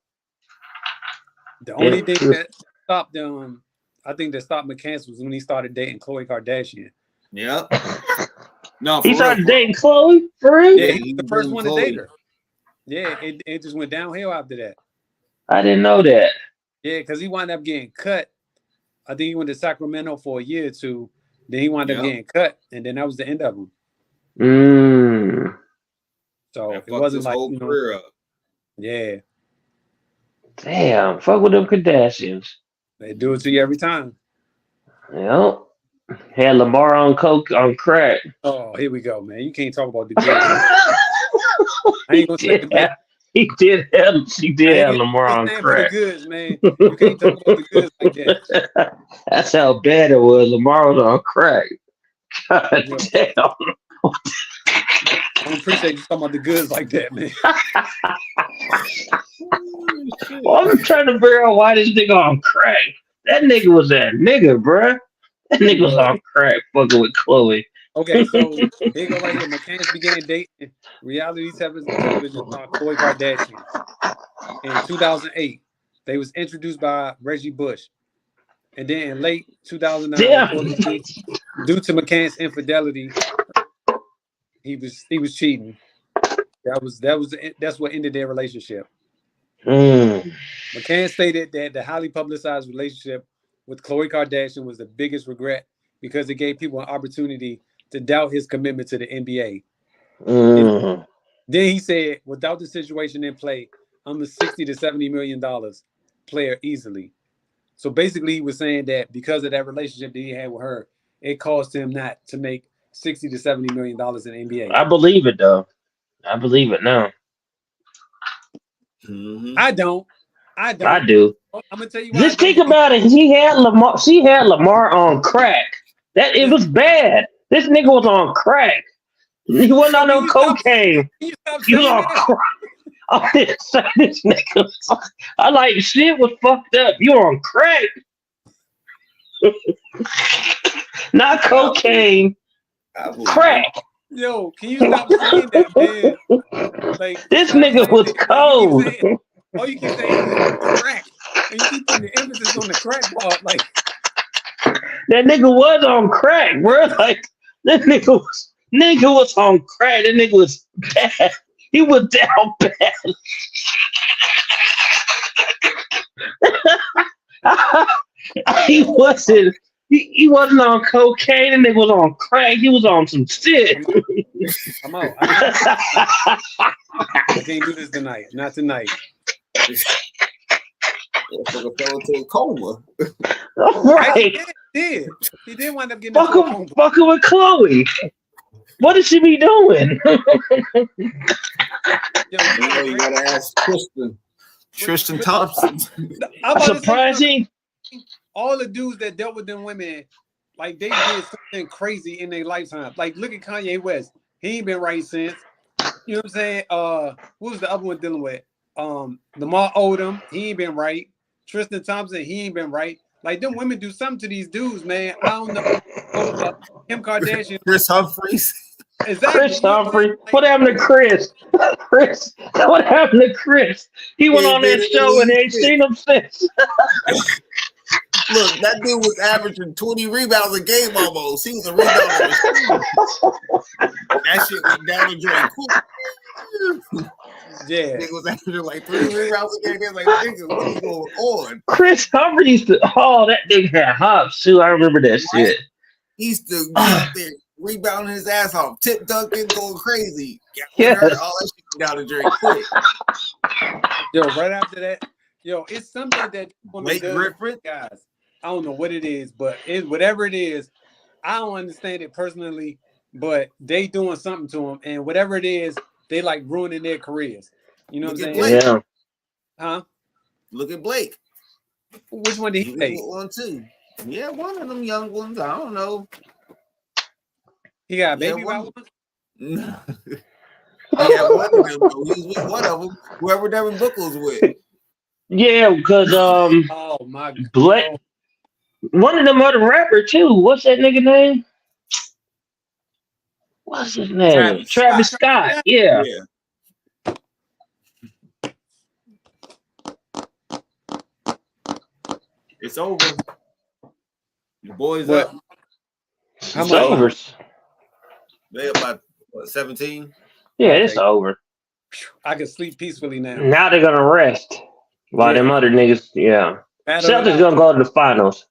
A: The only thing that stopped them, I think that stopped McCants was when he started dating Khloe Kardashian.
B: Yep. No,
E: he started dating Khloe? For real?
A: Yeah, he was the first one to date her. Yeah, it just went downhill after that.
E: I didn't know that.
A: Yeah, because he wound up getting cut. I think he went to Sacramento for a year or two. Then he wound up getting cut, and then that was the end of him. So it wasn't like, you know, yeah.
E: Damn, fuck with them Kardashians.
A: They do it to you every time.
E: Yep. Had Lamar on coke on crack.
A: Oh, here we go, man. You can't talk about the good. I ain't gonna say that.
E: He did have Lamar on crack.
A: The goods, man. You can't talk about the goods like that.
E: That's how bad it was. Lamar was on crack. God damn.
A: I don't appreciate you talking about the goods like that, man.
E: Well, I'm trying to figure out why this nigga on crack. That nigga was that nigga, bruh. That nigga was on crack fucking with Khloe.
A: Okay, so here go right here. McCants began dating reality television star Khloe Kardashian in 2008. They was introduced by Reggie Bush. And then in late 2009, due to McCants' infidelity, he was cheating. That's what ended their relationship. McCann stated that the highly publicized relationship with Khloe Kardashian was the biggest regret because it gave people an opportunity to doubt his commitment to the NBA. Then he said, without the situation in play, I'm a $60 to $70 million player easily. So basically, he was saying that because of that relationship that he had with her, it caused him not to make $60 to $70 million in the NBA.
E: I believe it, though. I believe it now.
A: I don't.
E: I do.
A: I'm gonna tell you.
E: Just think about it. She had Lamar on crack. It was bad. This nigga was on crack. He wasn't on no cocaine. He was on crack. Oh, this nigga. I like shit was fucked up. You on crack. Not cocaine. Crack.
A: Yo, can you stop saying that, man? Like,
E: this nigga was cold.
A: All you keep saying is crack. And you keep putting the emphasis on the crack part. Like,
E: that nigga was on crack, bro. Like, that nigga was on crack. That nigga was bad. He was down bad. He wasn't. He wasn't on cocaine, and they was on crack. He was on some shit.
A: I'm out. I can't do this tonight. Not tonight.
B: Fell into a coma.
E: Right.
A: He did wind up getting into a coma.
E: Fucking with Chloe. What did she be doing?
B: You gotta ask Tristan Thompson.
E: Surprising.
A: All the dudes that dealt with them women, like they did something crazy in their lifetime. Like look at Kanye West. He ain't been right since. You know what I'm saying? What was the other one dealing with? Lamar Odom, he ain't been right. Tristan Thompson, he ain't been right. Like them women do something to these dudes, man. I don't know. Kim Kardashian.
B: Chris Humphries.
A: Exactly.
E: Chris Humphrey. What happened to Chris? What happened to Chris? He went on that show and they ain't seen him since.
B: Look, that dude was averaging 20 rebounds a game almost. He was a rebounder. That shit went down the drain quick.
A: Yeah.
B: He was averaging like 3 rebounds a game. They was like, nigga, what is going on?
E: Chris Humphrey used to, that nigga had hops too. I remember that shit.
B: He used to be out there rebounding his ass off, tip dunking, going crazy.
E: Yes.
B: All that shit went down the drain quick.
A: Yo, right after that, it's something that
B: Blake Griffin,
A: guys. I don't know what it is, but whatever it is, I don't understand it personally, but they doing something to them, and whatever it is, they like ruining their careers. You know what I'm saying?
B: Blake.
E: Yeah.
A: Huh?
B: Look at Blake.
A: Which one did he take?
B: One too. Yeah, one of them young ones. I don't know.
A: He got a baby by one?
B: No. Yeah, one of them. He was with one of them. Whoever Devin Booker was with.
E: Yeah, because
A: Oh my God.
E: Blake, one of them other rapper too. What's that nigga name? What's his name? Travis Scott. Yeah.
B: It's over. The boys
A: What?
B: up.
A: How
E: It's
A: much?
E: over.
B: They about 17.
E: Yeah, it's over.
A: I can sleep peacefully now.
E: Now they're gonna rest. While them other niggas, yeah.
A: Battle
E: Celtics
A: it out.
E: gonna go to the finals.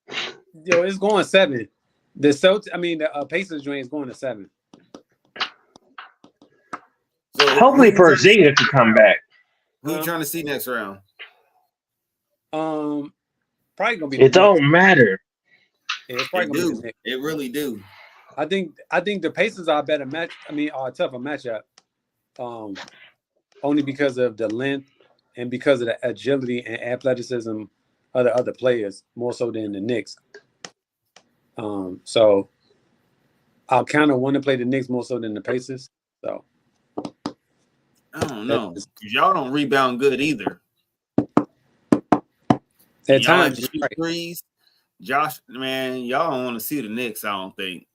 A: Yo, it's going 7. The Pacers joint is going to 7.
B: So
E: Hopefully Porzingis to come back.
B: who you trying to see next round?
A: Probably gonna be.
E: It don't matter.
A: Yeah, it's probably gonna be the Knicks.
B: It really do.
A: I think the Pacers are a better match. Are a tougher matchup. Only because of the length and because of the agility and athleticism of the other players, more so than the Knicks. So I'll kind of want to play the Knicks more so than the Pacers. So
B: I don't know. Y'all don't rebound good either.
A: at
B: Y'all like
A: times,
B: to shoot
A: right.
B: threes. Josh, man, y'all don't want to see the Knicks, I don't think.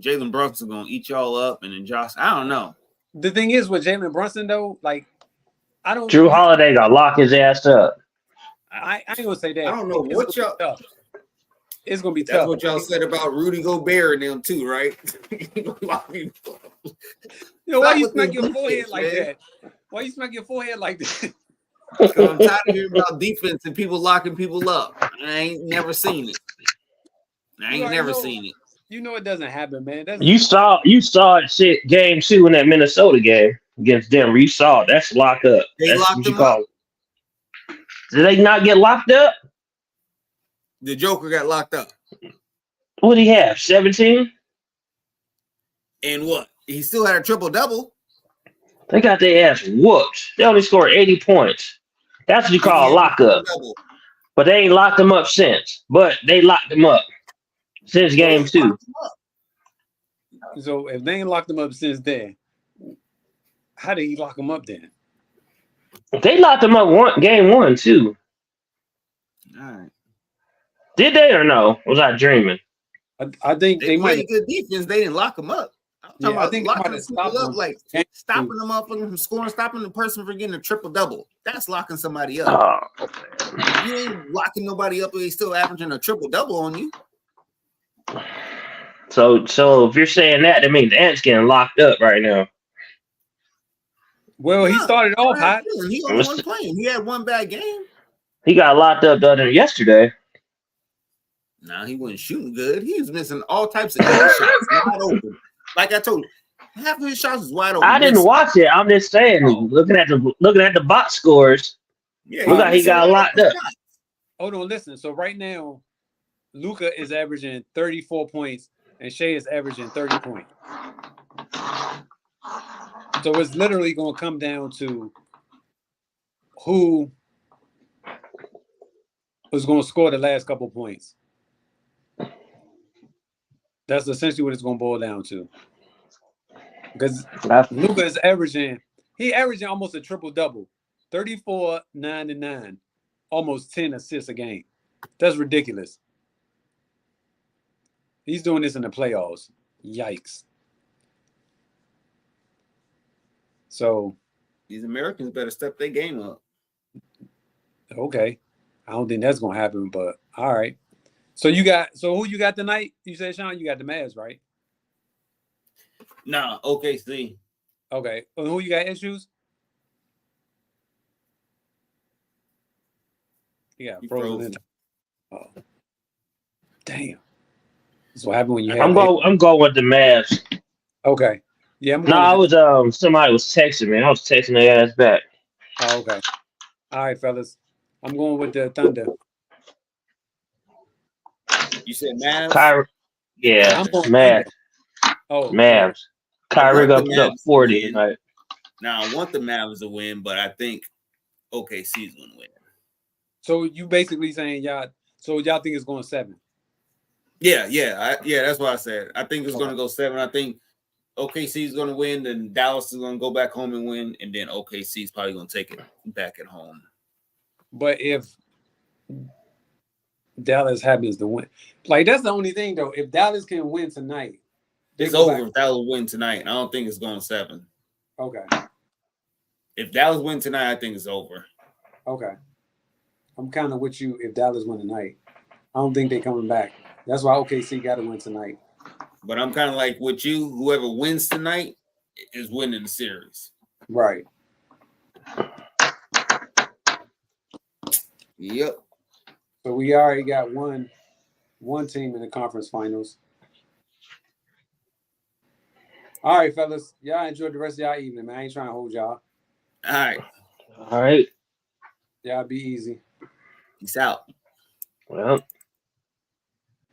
B: Jalen Brunson's gonna eat y'all up, and then Josh, I don't know.
A: The thing is with Jalen Brunson though, like I don't.
E: Drew Holiday got lock his ass up.
A: I ain't gonna say that.
B: I don't know
A: It's
B: what
A: gonna
B: y'all.
A: be tough. It's gonna be
B: That's
A: tough.
B: what y'all said about Rudy Gobert and them too, right?
A: Why you
B: with
A: smack
B: the
A: your forehead
B: defense,
A: like
B: man.
A: that? Why you smack your forehead like that?
B: I'm tired of hearing about defense and people locking people up. I ain't never seen it. I ain't never seen it.
A: You know it doesn't happen, man. That's
E: You saw it shit game 2 in that Minnesota game against Denver. You saw it. That's lock up.
B: They
E: That's
B: locked
E: what you
B: him
E: call
B: up.
E: it. Did they not get locked up?
B: The Joker got locked up.
E: What do he have? 17?
B: And what? He still had a triple double.
E: They got their ass whooped. They only scored 80 points. That's what you call a lockup. But they ain't locked them up since. But they locked them up since game 2.
A: so. If they ain't locked him up since then, how did he lock him up then?
E: They locked them up game 1 too.
B: All right.
E: Did they or no? Was I dreaming?
A: I think
B: They
A: they might.
B: played good defense. They didn't lock him up. I'm talking
A: Yeah, I
B: about
A: think they
B: locking
A: might have
B: people
A: stopped
B: up,
A: him.
B: like stopping them up from scoring, stopping the person from getting a triple double. That's locking somebody up.
E: Oh,
B: You ain't locking nobody up, and he's still averaging a triple double on you.
E: so if you're saying that means the Ants getting locked up right now.
A: Well, he started off hot.
B: He only wasn't playing. He had one bad game.
E: He got locked up the other yesterday.
B: Nah, he wasn't shooting good. He was missing all types of shots wide open. Like I told you, half of his shots was wide open.
E: I didn't watch it. I'm just saying, looking at the box scores.
B: Yeah,
E: look like he got locked up.
A: Hold on, listen. So right now, Luka is averaging 34 points and Shea is averaging 30 points. So it's literally going to come down to who was going to score the last couple points. That's essentially what it's going to boil down to. Because Luka is averaging almost a triple-double. 34, 9, and 9. Almost 10 assists a game. That's ridiculous. He's doing this in the playoffs. Yikes. So
B: these Americans better step their game up.
A: Okay. I don't think that's gonna happen, but all right. So who you got tonight? You said, Sean, you got the Mavs, right?
B: Nah, OKC.
A: Okay. And who you got issues? Yeah, frozen. Oh. Damn. That's what happened when you had
E: I'm going with the Mavs.
A: Okay. Yeah,
E: I was somebody was texting me. I was texting their ass back.
A: Oh, okay. All right, fellas. I'm going with the Thunder.
B: You said Mavs?
E: Kyrie. Yeah, Mavs.
A: Oh,
E: Mavs. Kyrie got put up 40 tonight.
B: Now I want the Mavs to win, but I think OKC's gonna win.
A: So you basically saying y'all think it's going 7?
B: Yeah, that's what I said. I think it's gonna go 7. I think OKC's gonna win, then Dallas is gonna go back home and win, and then OKC's probably gonna take it back at home.
A: But if Dallas happens to win, like that's the only thing though. If Dallas can win tonight,
B: it's over. If Dallas win tonight, I don't think it's going 7.
A: Okay.
B: If Dallas win tonight, I think it's over.
A: Okay. I'm kind of with you. If Dallas win tonight, I don't think they're coming back. That's why OKC got to win tonight.
B: But I'm kind of like with you. Whoever wins tonight is winning the series.
A: Right.
B: Yep.
A: So we already got one team in the conference finals. All right, fellas. Y'all enjoy the rest of y'all evening, man. I ain't trying to hold y'all.
E: All right.
A: Y'all be easy.
B: Peace out.
E: Well.